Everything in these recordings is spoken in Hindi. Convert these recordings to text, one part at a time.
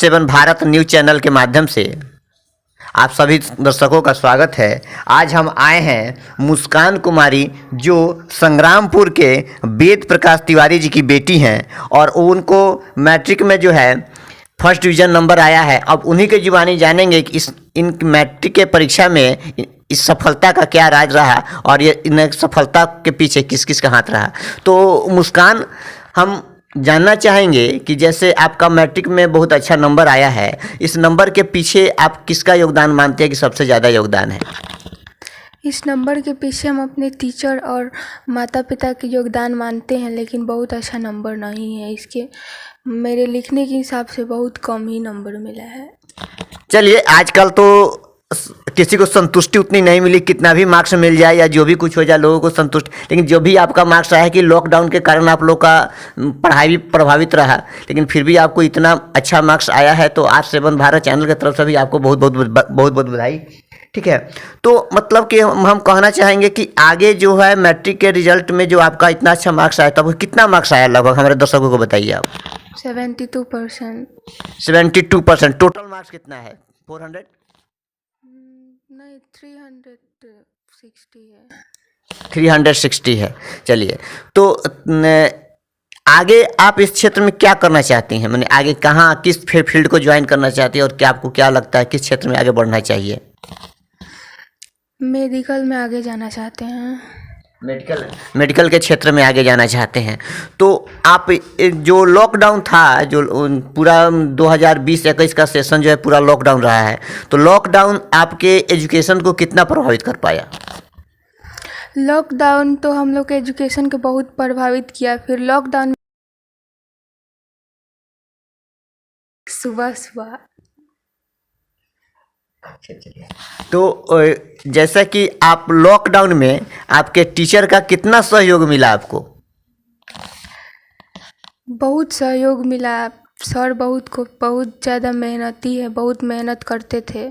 आज 7 भारत न्यूज चैनल के माध्यम से आप सभी दर्शकों का स्वागत है। आज हम आए हैं मुस्कान कुमारी जो संग्रामपुर के वेद प्रकाश तिवारी जी की बेटी हैं और उनको मैट्रिक में जो है फर्स्ट डिवीज़न नंबर आया है। अब उन्हीं के जुबानी जानेंगे कि इन मैट्रिक के परीक्षा में इस सफलता का क्या राज रहा और ये इन सफलता के पीछे किस किस का हाथ रहा। तो मुस्कान, हम जानना चाहेंगे कि जैसे आपका मैट्रिक में बहुत अच्छा नंबर आया है, इस नंबर के पीछे आप किसका योगदान मानते हैं कि सबसे ज़्यादा योगदान है? इस नंबर के पीछे हम अपने टीचर और माता पिता के योगदान मानते हैं, लेकिन बहुत अच्छा नंबर नहीं है। इसके मेरे लिखने के हिसाब से बहुत कम ही नंबर मिला है। चलिए, आजकल तो किसी को संतुष्टि उतनी नहीं मिली, कितना भी मार्क्स मिल जाए या जो भी कुछ हो जाए लोगों को संतुष्ट, लेकिन जो भी आपका मार्क्स आया है कि लॉकडाउन के कारण आप लोग का पढ़ाई भी प्रभावित रहा, लेकिन फिर भी आपको इतना अच्छा मार्क्स आया है। तो आज 7 भारत चैनल की तरफ से भी आपको बहुत बहुत बधाई। ठीक है, तो मतलब कि हम कहना चाहेंगे कि आगे जो है मैट्रिक के रिजल्ट में जो आपका इतना अच्छा मार्क्स आया, तब कितना मार्क्स आया लगभग हमारे दर्शकों को बताइए आप। 72%। 72%। टोटल मार्क्स कितना है? 400? नहीं, 360 है। 360 है। चलिए, तो आगे आप इस क्षेत्र में क्या करना चाहती हैं? मैंने आगे कहाँ किस फील्ड को ज्वाइन करना चाहती हैं और क्या आपको क्या लगता है किस क्षेत्र में आगे बढ़ना चाहिए? मेडिकल में आगे जाना चाहते हैं। मेडिकल के क्षेत्र में आगे जाना चाहते हैं। तो आप जो लॉकडाउन था, जो पूरा 2020-21 का सेशन जो है पूरा लॉकडाउन रहा है, तो लॉकडाउन आपके एजुकेशन को कितना प्रभावित कर पाया? लॉकडाउन तो हम लोग के एजुकेशन को बहुत प्रभावित किया। फिर लॉकडाउन सुबह तो जैसा कि आप लॉकडाउन में आपके टीचर का कितना सहयोग मिला आपको? बहुत सहयोग मिला। सर बहुत ज़्यादा मेहनती है, बहुत मेहनत करते थे।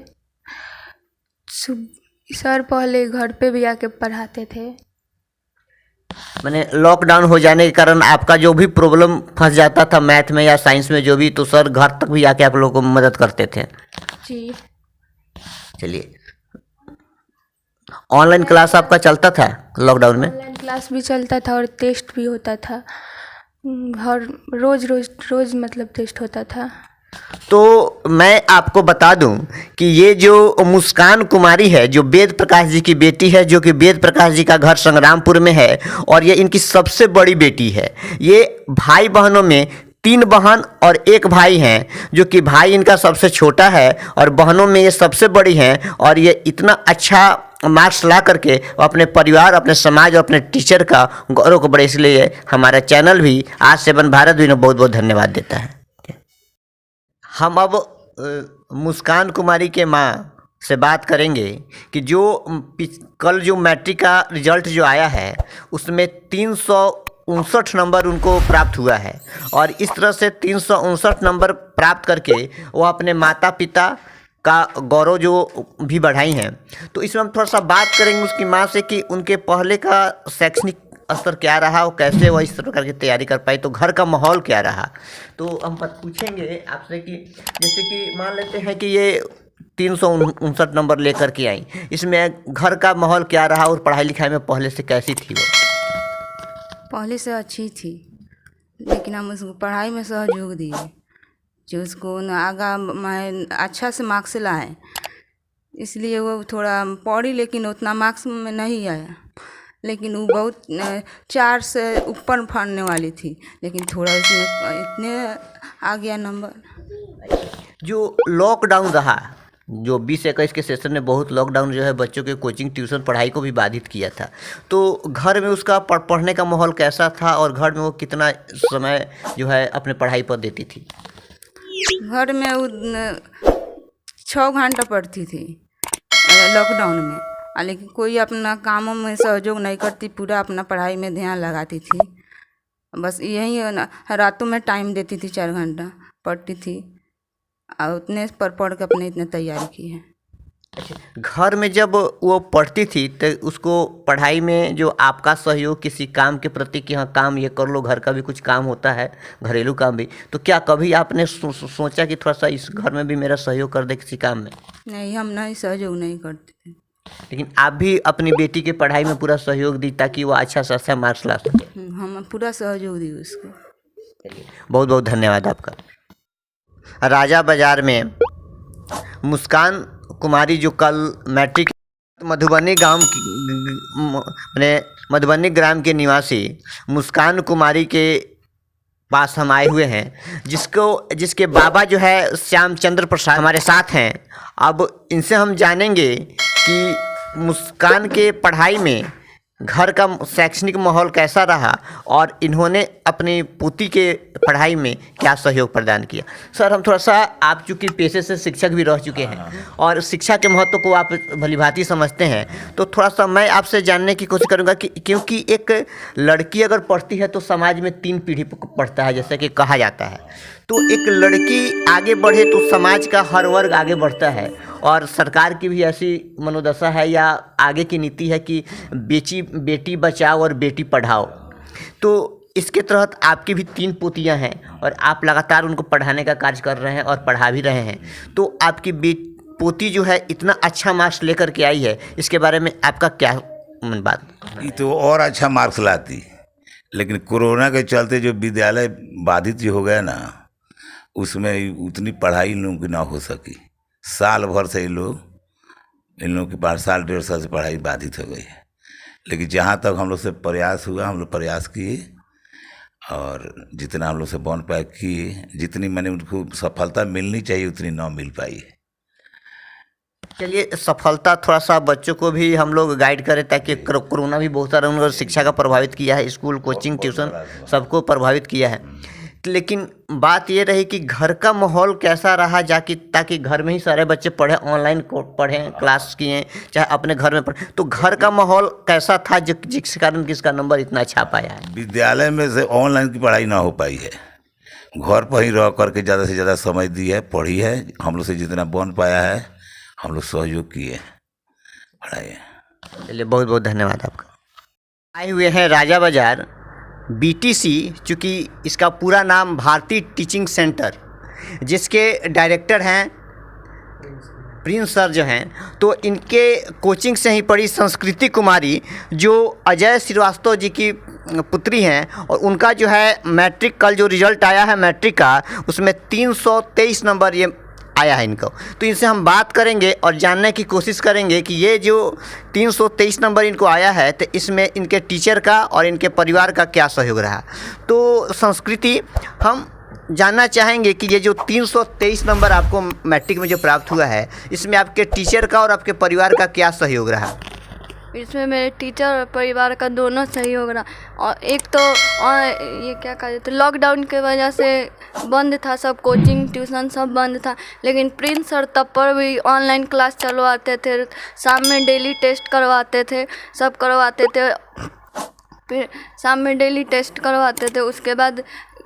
सर पहले घर पे भी आके पढ़ाते थे। मैंने लॉकडाउन हो जाने के कारण आपका जो भी प्रॉब्लम फंस जाता था मैथ में या साइंस में जो भी, तो सर घर तक भी आके आप लोगों को मदद करते थे। जी। चलिए, ऑनलाइन क्लास आपका चलता था लॉकडाउन में? ऑनलाइन क्लास भी चलता था और टेस्ट भी होता था। हर रोज मतलब टेस्ट होता था। तो मैं आपको बता दूं कि ये जो मुस्कान कुमारी है, जो वेद प्रकाश जी की बेटी है, जो कि वेद प्रकाश जी का घर संग्रामपुर में है और ये इनकी सबसे बड़ी बेटी है। ये भाई बहनों में 3 बहन और 1 भाई हैं, जो कि भाई इनका सबसे छोटा है और बहनों में ये सबसे बड़ी हैं। और ये इतना अच्छा मार्क्स ला करके अपने परिवार, अपने समाज और अपने टीचर का गौरव को बढ़े, इसलिए हमारा चैनल भी आज 7 भारत भी बहुत बहुत धन्यवाद देता है। हम अब मुस्कान कुमारी के माँ से बात करेंगे कि जो कल जो मैट्रिक का रिजल्ट जो आया है उसमें 359 नंबर उनको प्राप्त हुआ है और इस तरह से 359 नंबर प्राप्त करके वो अपने माता पिता का गौरव जो भी बढ़ाई हैं। तो इसमें हम थोड़ा सा बात करेंगे उसकी माँ से कि उनके पहले का शैक्षणिक स्तर क्या रहा और कैसे वह इस प्रकार की तैयारी कर पाई, तो घर का माहौल क्या रहा। तो हम पूछेंगे आपसे कि जैसे कि मान लेते हैं कि ये 359 नंबर लेकर के आई, इसमें घर का माहौल क्या रहा और पढ़ाई लिखाई में पहले से कैसी थी वो? पहले से अच्छी थी, लेकिन हम उसको पढ़ाई में सहयोग दिए जो उसको आगा मैं अच्छा से मार्क्स लाए, इसलिए वो थोड़ा पढ़ी लेकिन उतना मार्क्स में नहीं आया। लेकिन वो बहुत 4 से ऊपर पढ़ने वाली थी, लेकिन थोड़ा उसमें इतने आ गया नंबर। जो लॉकडाउन रहा, जो 20-21 के सेशन में बहुत लॉकडाउन जो है बच्चों के कोचिंग ट्यूशन पढ़ाई को भी बाधित किया था, तो घर में उसका पढ़ने का माहौल कैसा था और घर में वो कितना समय जो है अपने पढ़ाई पर देती थी? घर में वो 6 घंटा पढ़ती थी लॉकडाउन में, लेकिन कोई अपना कामों में सहयोग नहीं करती, पूरा अपना पढ़ाई में ध्यान लगाती थी। बस यही रातों में टाइम देती थी, 4 घंटा पढ़ती थी और उतने पर पढ़ के अपने इतने तैयारी की है। घर में जब वो पढ़ती थी तो उसको पढ़ाई में जो आपका सहयोग किसी काम के प्रति कि हाँ काम ये कर लो, घर का भी कुछ काम होता है, घरेलू काम भी, तो क्या कभी आपने सोचा कि थोड़ा सा इस घर में भी मेरा सहयोग कर दे किसी काम में? नहीं, हम नहीं सहयोग नहीं करते थे। लेकिन आप भी अपनी बेटी के पढ़ाई में पूरा सहयोग दी ताकि वो अच्छा से अच्छा मार्क्स ला सके। हम पूरा सहयोग दिए उसको। बहुत बहुत धन्यवाद आपका। राजा बाजार में मुस्कान कुमारी जो कल मैट्रिक मधुबनी गांव अपने मधुबनी ग्राम के निवासी मुस्कान कुमारी के पास हम आए हुए हैं, जिसके बाबा जो है श्यामचंद्र प्रसाद हमारे साथ हैं। अब इनसे हम जानेंगे कि मुस्कान के पढ़ाई में घर का शैक्षणिक माहौल कैसा रहा और इन्होंने अपनी पोती के पढ़ाई में क्या सहयोग प्रदान किया। सर, हम थोड़ा सा, आप चूँकि पेशे से शिक्षक भी रह चुके हैं और शिक्षा के महत्व को आप भलीभांति समझते हैं, तो थोड़ा सा मैं आपसे जानने की कोशिश करूंगा कि क्योंकि एक लड़की अगर पढ़ती है तो समाज में 3 पीढ़ी पढ़ता है, जैसे कि कहा जाता है, तो एक लड़की आगे बढ़े तो समाज का हर वर्ग आगे बढ़ता है और सरकार की भी ऐसी मनोदशा है या आगे की नीति है कि बेटी बचाओ और बेटी पढ़ाओ। तो इसके तहत आपकी भी 3 पोतियां हैं और आप लगातार उनको पढ़ाने का कार्य कर रहे हैं और पढ़ा भी रहे हैं। तो आपकी पोती जो है इतना अच्छा मार्क्स लेकर के आई है, इसके बारे में आपका क्या बात? ये तो और अच्छा मार्क्स लाती, लेकिन कोरोना के चलते जो विद्यालय बाधित जो हो गया ना, उसमें उतनी पढ़ाई इन लोगों की ना हो सकी। साल भर से इन लोगों की 5 साल 1.5 साल से पढ़ाई बाधित हो गई है। लेकिन जहाँ तक हम लोग से प्रयास हुआ, हम लोग प्रयास किए और जितना हम लोग से बन पाए किए। जितनी मैंने उनको सफलता मिलनी चाहिए उतनी ना मिल पाई है। चलिए, सफलता थोड़ा सा बच्चों को भी हम लोग गाइड करें, ताकि कोरोना भी बहुत सारा उनको शिक्षा का प्रभावित किया है, स्कूल कोचिंग ट्यूशन सबको प्रभावित किया है। लेकिन बात ये रही कि घर का माहौल कैसा रहा ताकि घर में ही सारे बच्चे पढ़ें, ऑनलाइन पढ़ें, क्लास किए, चाहे अपने घर में पढ़ें, तो घर का माहौल कैसा था जिस कारण किसका नंबर इतना अच्छा पाया है? विद्यालय में से ऑनलाइन की पढ़ाई ना हो पाई है, घर पर ही रह करके ज़्यादा से ज़्यादा समय दी है, पढ़ी है। हम लोग से जितना बन पाया है हम लोग सहयोग किए, पढ़ाई है। चलिए, बहुत बहुत धन्यवाद आपका। आए हुए हैं राजा बाजार BTC, चूँकि इसका पूरा नाम भारतीय टीचिंग सेंटर, जिसके डायरेक्टर हैं प्रिंस सर जो हैं, तो इनके कोचिंग से ही पढ़ी संस्कृति कुमारी, जो अजय श्रीवास्तव जी की पुत्री हैं, और उनका जो है मैट्रिक कल जो रिजल्ट आया है मैट्रिक का, उसमें 323 नंबर ये आया है इनको। तो इनसे हम बात करेंगे और जानने की कोशिश करेंगे कि ये जो 323 नंबर इनको आया है, तो इसमें इनके टीचर का और इनके परिवार का क्या सहयोग रहा। तो संस्कृति, हम जानना चाहेंगे कि ये जो 323 नंबर आपको मैट्रिक में जो प्राप्त हुआ है, इसमें आपके टीचर का और आपके परिवार का क्या सहयोग रहा? इसमें मेरे टीचर और परिवार का दोनों सहयोग रहा। और एक तो ये क्या कहा जाता है, लॉकडाउन के वजह से बंद था, सब कोचिंग ट्यूशन सब बंद था, लेकिन प्रिंस सर तब पर भी ऑनलाइन क्लास चलवाते थे, शाम में डेली टेस्ट करवाते थे, सब करवाते थे, फिर शाम में डेली टेस्ट करवाते थे। उसके बाद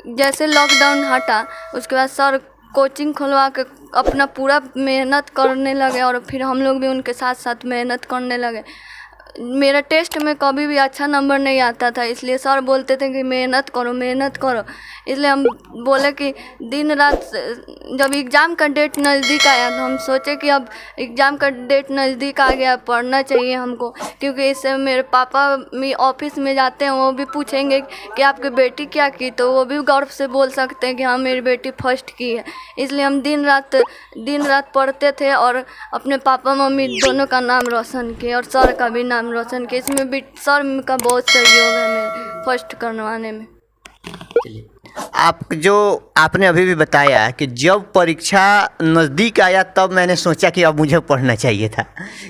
जैसे लॉकडाउन हटा, उसके बाद सर कोचिंग खुलवा के अपना पूरा मेहनत करने लगे और फिर हम लोग भी उनके साथ साथ मेहनत करने लगे। मेरा टेस्ट में कभी भी अच्छा नंबर नहीं आता था, इसलिए सर बोलते थे कि मेहनत करो मेहनत करो। इसलिए हम बोले कि दिन रात, जब एग्ज़ाम का डेट नज़दीक आया तो हम सोचे कि अब एग्ज़ाम का डेट नज़दीक आ गया, पढ़ना चाहिए हमको, क्योंकि इससे मेरे पापा भी ऑफिस में जाते हैं, वो भी पूछेंगे कि आपकी बेटी क्या की, तो वो भी गर्व से बोल सकते हैं कि हाँ मेरी बेटी फर्स्ट की है। इसलिए हम दिन रात पढ़ते थे और अपने पापा मम्मी दोनों का नाम रोशन किए और सर का भी नाम रोशन किए। इसमें भी सर का बहुत सहयोग है हमें फर्स्ट करवाने में। आपने अभी भी बताया कि जब परीक्षा नज़दीक आया तब मैंने सोचा कि अब मुझे पढ़ना चाहिए था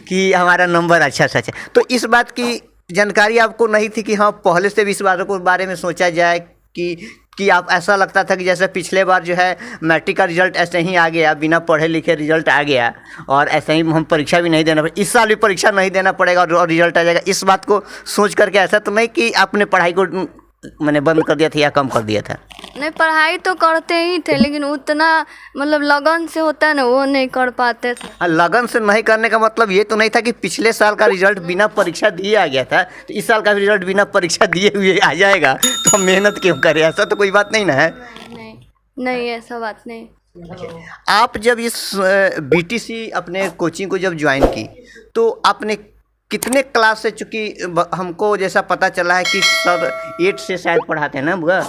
कि हमारा नंबर अच्छा से अच्छा। तो इस बात की जानकारी आपको नहीं थी कि हाँ पहले से भी इस बात को बारे में सोचा जाए कि आप, ऐसा लगता था कि जैसे पिछले बार जो है मैट्रिक का रिज़ल्ट ऐसे ही आ गया, बिना पढ़े लिखे रिज़ल्ट आ गया और ऐसे ही हम परीक्षा भी नहीं देना पड़ेगा, इस साल भी परीक्षा नहीं देना पड़ेगा और रिज़ल्ट आ जाएगा, इस बात को सोच करके ऐसा तो नहीं कि आपने पढ़ाई को मैंने बंद कर दिया था या कम कर दिया था? नहीं, पढ़ाई तो करते ही थे, लेकिन उतना मतलब लगन से होता है ना, वो नहीं कर पाते थे। लगन से नहीं करने का मतलब ये तो नहीं था कि पिछले साल का रिजल्ट बिना परीक्षा दिए आ गया था, तो इस साल का भी रिजल्ट बिना परीक्षा दिए हुए आ जाएगा, तो हम मेहनत क्यों करें? ऐसा तो कोई बात नहीं ना है। नहीं नहीं, ऐसा बात नहीं। आप जब इस बीटीसी अपने कोचिंग को जब ज्वाइन की, तो आपने कितने क्लास से, चूँकि हमको जैसा पता चला है कि सर 8 से शायद पढ़ाते हैं ना बुआ,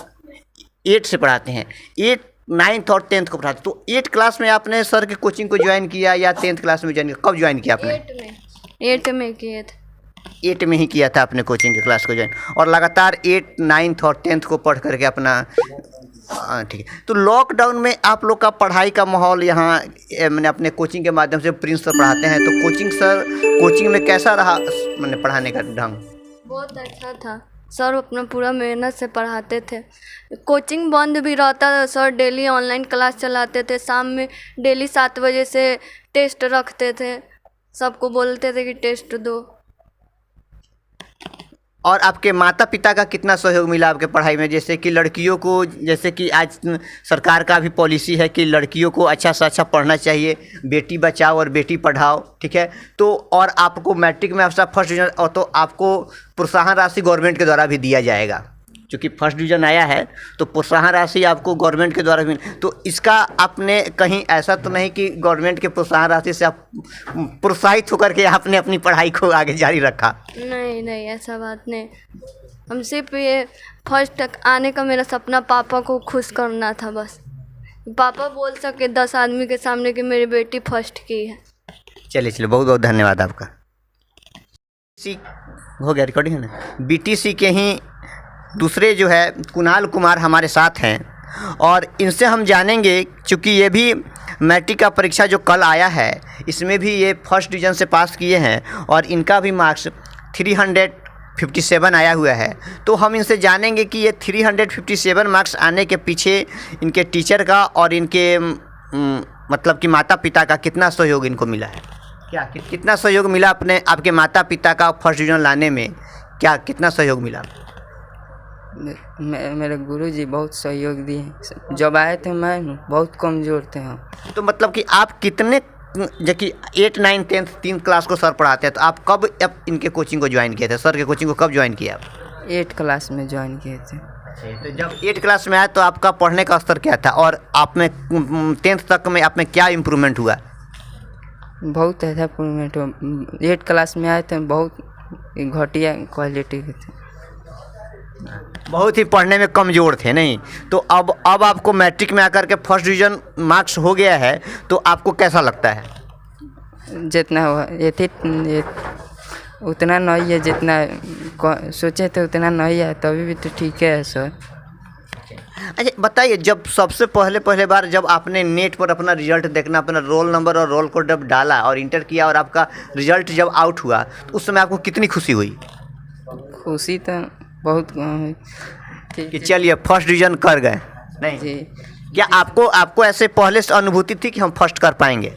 8 से पढ़ाते हैं, 8, 9th और 10th को पढ़ाते, तो 8 क्लास में आपने सर की कोचिंग को ज्वाइन किया या 10th क्लास में ज्वाइन किया? कब ज्वाइन किया आपने? 8 में किए थे। 8 में ही किया था अपने कोचिंग की क्लास को ज्वाइन, और लगातार 8, 9th और 10th को पढ़ करके अपना, ठीक है। तो लॉकडाउन में आप लोग का पढ़ाई का माहौल यहाँ मैंने अपने कोचिंग के माध्यम से प्रिंस सर पढ़ाते हैं, तो कोचिंग में कैसा रहा मैंने पढ़ाने का ढंग? बहुत अच्छा था, सर अपना पूरा मेहनत से पढ़ाते थे। कोचिंग बंद भी रहता था, सर डेली ऑनलाइन क्लास चलाते थे, शाम में डेली 7 बजे से टेस्ट रखते थे, सबको बोलते थे कि टेस्ट दो। और आपके माता पिता का कितना सहयोग मिला आपके पढ़ाई में? जैसे कि लड़कियों को, जैसे कि आज सरकार का भी पॉलिसी है कि लड़कियों को अच्छा से अच्छा पढ़ना चाहिए, बेटी बचाओ और बेटी पढ़ाओ, ठीक है। तो और आपको मैट्रिक में आपका फर्स्ट डिवीजन, और तो आपको प्रोत्साहन राशि गवर्नमेंट के द्वारा भी दिया जाएगा, क्योंकि फर्स्ट डिवीज़न आया है तो प्रोत्साहन राशि आपको गवर्नमेंट के द्वारा भी। तो इसका आपने कहीं ऐसा तो नहीं कि गवर्नमेंट के प्रोत्साहन राशि से आप प्रोत्साहित होकर के आपने अपनी पढ़ाई को आगे जारी रखा? नहीं नहीं, ऐसा बात नहीं। हम सिर्फ ये फर्स्ट तक आने का मेरा सपना पापा को खुश करना था बस। पापा बोल सके 10 आदमी के सामने कि मेरी बेटी फर्स्ट की है। चलिए बहुत बहुत धन्यवाद आपका। हो गया रिकॉर्डिंग है ना? बीटीसी के ही दूसरे जो है कुणाल कुमार हमारे साथ हैं, और इनसे हम जानेंगे, चूँकि ये भी मैट्रिक का परीक्षा जो कल आया है इसमें भी ये फर्स्ट डिवीज़न से पास किए हैं, और इनका भी मार्क्स 357 आया हुआ है। तो हम इनसे जानेंगे कि ये 357 मार्क्स आने के पीछे इनके टीचर का और इनके मतलब कि माता पिता का कितना सहयोग इनको मिला है। कितना सहयोग मिला अपने आपके माता पिता का फर्स्ट डिवीज़न लाने में, कितना सहयोग मिला? मेरे गुरुजी बहुत सहयोग दिए। जब आए थे मैं बहुत कमज़ोर थे हम। तो मतलब कि आप कितने, जबकि 8, 9, 10th 3 क्लास को सर पढ़ाते हैं, तो आप कब इनके कोचिंग को ज्वाइन किए थे? सर के कोचिंग को कब ज्वाइन किया आप? 8 क्लास में ज्वाइन किए थे। तो जब 8 क्लास में आए तो आपका पढ़ने का स्तर क्या था, और आप में 10th तक में आप में क्या इम्प्रूवमेंट हुआ? बहुत अच्छा इम्प्रूवमेंट हुआ। 8 क्लास में आए थे बहुत घटिया क्वालिटी के थे, बहुत ही पढ़ने में कमज़ोर थे नहीं? तो अब आपको मैट्रिक में आकर के फर्स्ट डिवीज़न मार्क्स हो गया है, तो आपको कैसा लगता है? जितना हुआ ये उतना नहीं है, जितना सोचे थे उतना नहीं है, तभी भी तो ठीक है सर। अच्छा बताइए, जब सबसे पहले बार जब आपने नेट पर अपना रिजल्ट देखना, अपना रोल नंबर और रोल कोड जब डाला और इंटर किया और आपका रिजल्ट जब आउट हुआ, तो उस समय आपको कितनी खुशी हुई? खुशी तो बहुत कि चलिए फर्स्ट डिवीज़न कर गए नहीं जी। क्या आपको ऐसे पहले से अनुभूति थी कि हम फर्स्ट कर पाएंगे?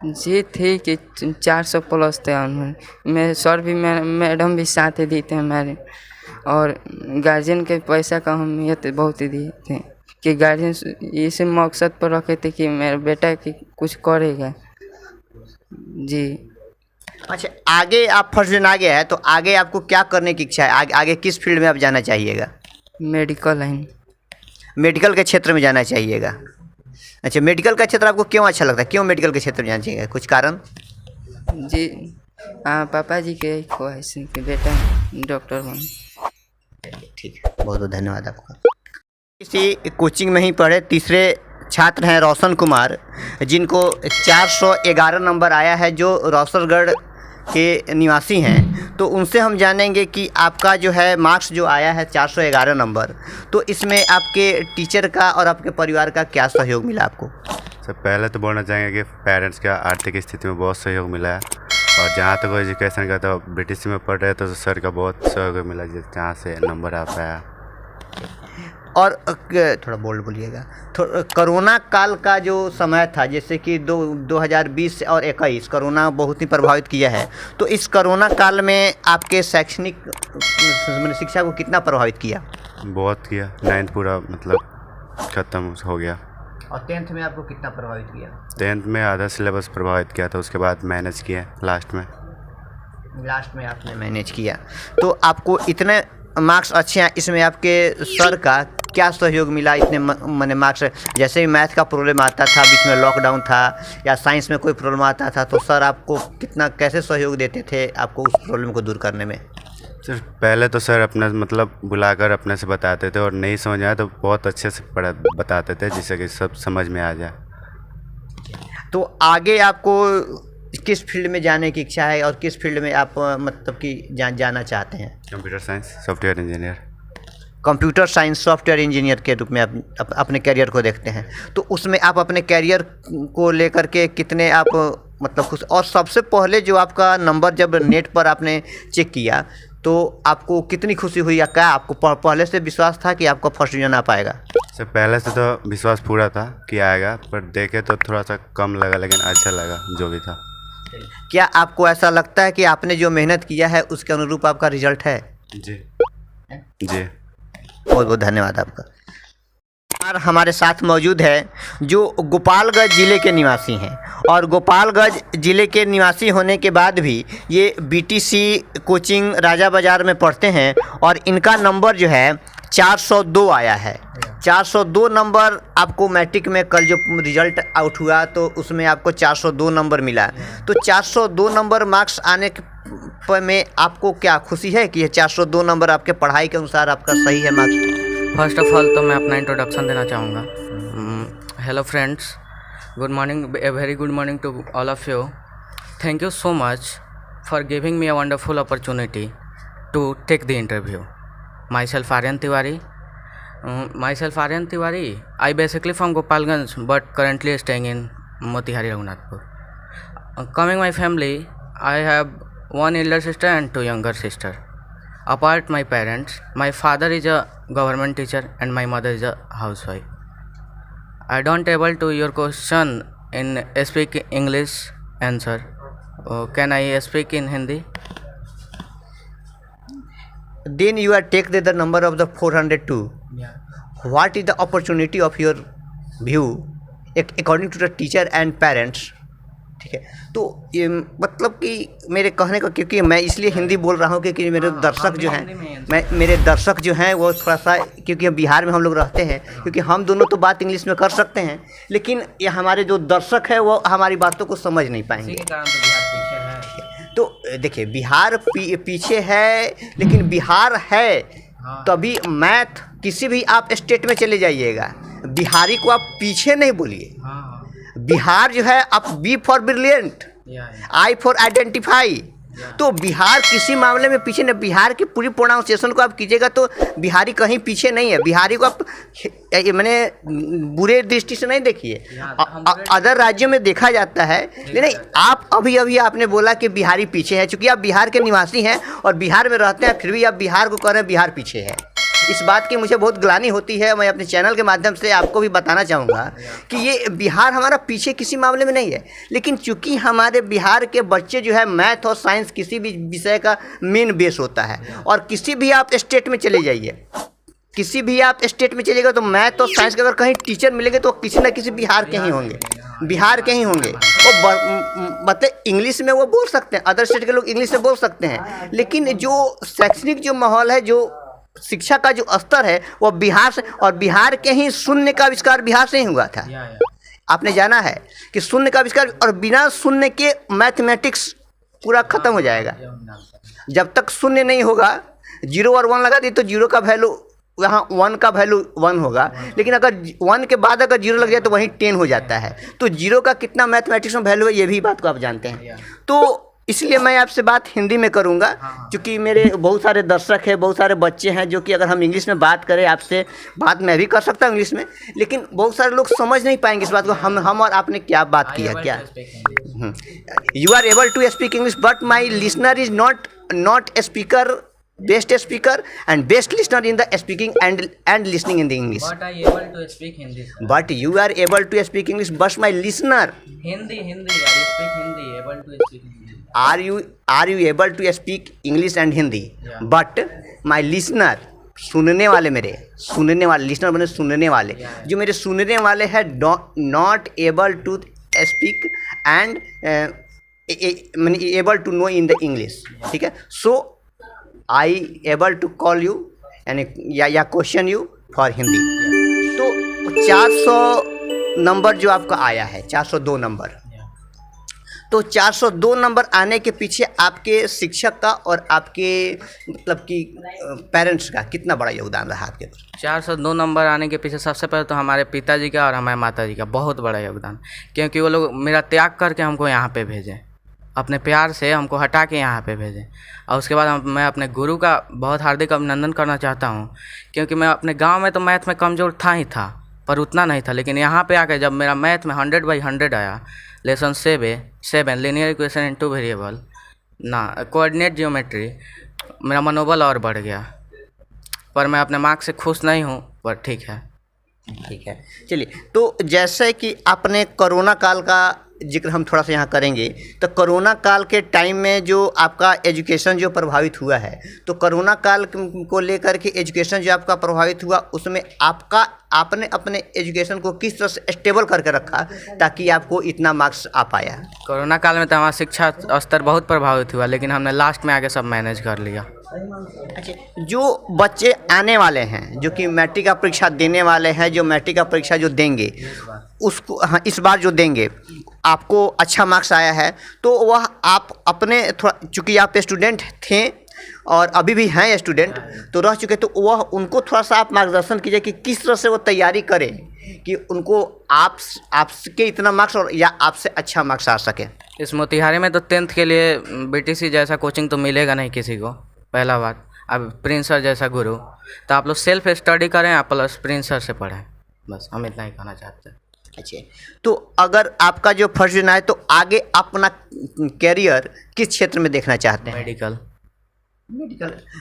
जी थी कि 400 प्लस थे उनमें। मेरे सर भी मैडम भी साथ दी थे हमारे, और गार्जियन के पैसा का अहमियत बहुत ही दिए थे कि गार्जियन इस मकसद पर रखे थे कि मेरा बेटा कि कुछ करेगा जी। अच्छा, आगे आप फर्स्ट डिवीज़न आ गया है तो आगे आपको क्या करने की इच्छा है? आगे किस फील्ड में आप जाना चाहिएगा? Medical line. मेडिकल के क्षेत्र में जाना चाहिएगा। अच्छा, मेडिकल का क्षेत्र आपको क्यों अच्छा लगता है? क्यों मेडिकल के क्षेत्र में जाना चाहिए? कुछ कारण? जी हाँ, पापा जी के ख्वाहिश है कि बेटा डॉक्टर बने। ठीक है, बहुत बहुत धन्यवाद आपका। इसी कोचिंग में ही पढ़े तीसरे छात्र हैं रोशन कुमार, जिनको 411 नंबर आया है, जो रोसरगढ़ के निवासी हैं। तो उनसे हम जानेंगे कि आपका जो है मार्क्स जो आया है 411 नंबर, तो इसमें आपके टीचर का और आपके परिवार का क्या सहयोग मिला आपको? सर पहले तो बोलना चाहेंगे कि पेरेंट्स का आर्थिक स्थिति में बहुत सहयोग मिला है, और जहाँ तक एजुकेशन का तो बीटीसी में पढ़ रहे तो सर का बहुत सहयोग मिला, जहाँ से नंबर आ पाया। और थोड़ा बोल्ड बोलिएगा। कोरोना काल का जो समय था, जैसे कि 2020 और 21 कोरोना बहुत ही प्रभावित किया है, तो इस कोरोना काल में आपके शैक्षणिक शिक्षा को कितना प्रभावित किया? बहुत किया। 9th पूरा मतलब ख़त्म हो गया। और 10th में आपको कितना प्रभावित किया? 10th में आधा सिलेबस प्रभावित किया था, उसके बाद मैनेज किया लास्ट में आपने मैनेज किया। तो आपको इतने मार्क्स अच्छे हैं, इसमें आपके सर का क्या सहयोग मिला? इतने मैंने मार्क्स, जैसे ही मैथ का प्रॉब्लम आता था, बीच में लॉकडाउन था, या साइंस में कोई प्रॉब्लम आता था, तो सर आपको कैसे सहयोग देते थे आपको उस प्रॉब्लम को दूर करने में? सर पहले तो सर अपने मतलब बुलाकर अपने से बताते थे, और नहीं समझ आया तो बहुत अच्छे से बताते थे, जिससे कि सब समझ में आ जाए। तो आगे आपको किस फील्ड में जाने की इच्छा है, और किस फील्ड में आप मतलब कि जाना चाहते हैं? Computer science software engineer. Computer science software engineer के रूप में आप अपने करियर को देखते हैं। तो उसमें आप अपने करियर को लेकर के कितने आप मतलब खुश? और सबसे पहले जो आपका नंबर जब नेट पर आपने चेक किया, तो आपको कितनी खुशी हुई, या क्या आपको पहले से विश्वास था कि आपका फर्स्ट डिवीजन आ पाएगा? सर पहले से तो विश्वास पूरा था कि आएगा, पर देखे तो थोड़ा सा कम लगा, लेकिन अच्छा लगा जो भी था। क्या आपको ऐसा लगता है कि आपने जो मेहनत किया है उसके अनुरूप आपका रिजल्ट है? जी जी। बहुत बहुत धन्यवाद आपका। और हमारे साथ मौजूद है जो गोपालगंज ज़िले के निवासी हैं, और गोपालगंज ज़िले के निवासी होने के बाद भी ये बीटीसी कोचिंग राजा बाज़ार में पढ़ते हैं, और इनका नंबर जो है 402 आया है। 402 नंबर आपको मैट्रिक में कल जो रिज़ल्ट आउट हुआ तो उसमें आपको 402 नंबर मिला। तो 402 नंबर मार्क्स आने में आपको क्या खुशी है कि ये 402 नंबर आपके पढ़ाई के अनुसार आपका सही है मार्क्स? फर्स्ट ऑफ ऑल तो मैं अपना इंट्रोडक्शन देना चाहूँगा। Hello friends, good morning, a very good morning to all of you. Thank you so much for giving me a wonderful opportunity to take the interview. Myself Aryan Tiwari. I basically from Gopalganj, but currently staying in Motihari, Raghunathpur. Coming my family, I have one elder sister and 2 younger sister. Apart my parents, my father is a government teacher and my mother is a housewife. I don't able to your question in speak English answer. Can I speak in Hindi? Then you are take the number of the 402. Yeah. What is the opportunity of your view according to the teacher and parents? ठीक है, तो ये मतलब कि मेरे कहने का, क्योंकि मैं इसलिए हिंदी बोल रहा हूँ क्योंकि मेरे दर्शक जो हैं, मेरे दर्शक जो हैं वो थोड़ा सा, क्योंकि बिहार में हम लोग रहते हैं, क्योंकि हम दोनों तो बात इंग्लिश में कर सकते हैं, लेकिन ये हमारे जो दर्शक है वो हमारी बातों को समझ नहीं पाएंगे। तो देखिए, बिहार पीछे है, लेकिन बिहार है तभी मैथ किसी भी आप स्टेट में चले जाइएगा, बिहारी को आप पीछे नहीं बोलिए। बिहार जो है, आप B for brilliant, I for identify. तो बिहार किसी मामले में पीछे नहीं। बिहार की पूरी प्रोनाउंसिएशन को आप कीजिएगा तो बिहारी कहीं पीछे नहीं है। बिहारी को आप मैंने बुरे दृष्टि से नहीं देखिए, अदर राज्यों में देखा जाता है, लेकिन आप अभी आपने बोला कि बिहारी पीछे है। चूँकि आप बिहार के निवासी हैं और बिहार में रहते हैं, फिर भी आप बिहार को कह रहे हैं बिहार पीछे है। इस बात की मुझे बहुत ग्लानि होती है। मैं अपने चैनल के माध्यम से आपको भी बताना चाहूँगा कि ये बिहार हमारा पीछे किसी मामले में नहीं है, लेकिन चूँकि हमारे बिहार के बच्चे जो है मैथ और साइंस किसी भी विषय का मेन बेस होता है, और किसी भी आप स्टेट में चले जाइए, किसी भी आप स्टेट में चलिएगा तो मैथ और साइंस के अगर कहीं टीचर मिलेंगे तो किसी न किसी बिहार के ही होंगे, बिहार के ही होंगे। वो मतलब इंग्लिश में वो बोल सकते हैं, अदर स्टेट के लोग इंग्लिश में बोल सकते हैं, लेकिन जो शैक्षणिक जो माहौल है, जो शिक्षा का जो स्तर है, वो बिहार से, और बिहार के ही शून्य का आविष्कार बिहार से ही हुआ था। आपने जाना है कि शून्य का आविष्कार, और बिना शून्य के मैथमेटिक्स पूरा ख़त्म हो जाएगा। जब तक शून्य नहीं होगा, 0 और 1 लगा दी तो 0 का वैल्यू वहाँ 1 का वैल्यू 1 होगा, लेकिन अगर 1 के बाद अगर 0 लग जाए तो वहीं 10 हो जाता है। तो 0 का कितना मैथमेटिक्स में वैल्यू है, ये भी बात को आप जानते हैं। तो इसलिए मैं आपसे बात हिंदी में करूंगा, क्योंकि मेरे बहुत सारे दर्शक हैं, बहुत सारे बच्चे हैं, जो कि अगर हम इंग्लिश में बात करें आपसे, बात मैं भी कर सकता हूँ इंग्लिश में, लेकिन बहुत सारे लोग समझ नहीं पाएंगे इस बात को। हम और आपने क्या बात की है, क्या you are able to speak English, but my listener is not a speaker best speaker and best listener in the speaking and listening in the English. But I able to speak Hindi, sir. But you are able to speak English, but my listener, Hindi. I speak Hindi. Able to speak Hindi. are you able to speak English and Hindi? Yeah. But my listener, सुनने वाले मेरे सुनने वाले लिसनर बने सुनने वाले जो मेरे सुनने वाले हैं not able to speak and able to know in the English, ठीक है. So I able to call you यानी या क्वेश्चन यू फॉर हिंदी. तो 400 नंबर जो आपका आया है, 402 नंबर, तो 402 नंबर आने के पीछे आपके शिक्षक का और आपके मतलब कि पेरेंट्स का कितना बड़ा योगदान रहा आपके ऊपर? 402 नंबर आने के पीछे सबसे पहले तो हमारे पिताजी का और हमारे माताजी का बहुत बड़ा योगदान, क्योंकि वो लोग मेरा त्याग करके हमको यहाँ पे भेजें, अपने प्यार से हमको हटा के यहाँ पे भेजें. और उसके बाद मैं अपने गुरु का बहुत हार्दिक अभिनंदन करना चाहता हूँ, क्योंकि मैं अपने गाँव में तो मैथ में कमज़ोर था ही था, पर उतना नहीं था. लेकिन यहाँ पे आके जब मेरा मैथ में 100/100 आया, lesson 7 linear equation in 2 variable ना कोऑर्डिनेट जियोमेट्री, मेरा मनोबल और बढ़ गया. पर मैं अपने मार्क्स से खुश नहीं हूँ, पर ठीक है. ठीक है, चलिए. तो जैसे कि आपने कोरोना काल का जिक्र हम थोड़ा सा यहाँ करेंगे, तो कोरोना काल के टाइम में जो आपका एजुकेशन जो प्रभावित हुआ है, तो कोरोना काल को लेकर के एजुकेशन जो आपका प्रभावित हुआ, उसमें आपने अपने एजुकेशन को किस तरह से स्टेबल करके रखा ताकि आपको इतना मार्क्स आ पाया? कोरोना काल में तो हमारा शिक्षा स्तर बहुत प्रभावित हुआ, लेकिन हमने लास्ट में आके सब मैनेज कर लिया. अच्छा, जो बच्चे आने वाले हैं जो कि मैट्रिक का परीक्षा देने वाले हैं, जो मैट्रिक का परीक्षा जो देंगे उसको, हाँ, इस बार जो देंगे, आपको अच्छा मार्क्स आया है, तो वह आप अपने थोड़ा, चूँकि आप स्टूडेंट थे और अभी भी हैं स्टूडेंट तो रह चुके, तो वह उनको थोड़ा सा आप मार्गदर्शन कीजिए कि किस तरह से वो तैयारी करें कि उनको आपके इतना मार्क्स और या आपसे अच्छा मार्क्स आ सके. इस मोतिहारी में तो 10th के लिए BTC जैसा कोचिंग तो मिलेगा नहीं किसी को, पहला बात. अब प्रिंस सर जैसा गुरु, तो आप लोग सेल्फ स्टडी करें, आप प्लस प्रिंस सर से पढ़ें, बस हम इतना ही कहना चाहते हैं. अच्छा, तो अगर आपका जो फर्स्ट डिवीजन है तो आगे अपना कैरियर किस क्षेत्र में देखना चाहते हैं?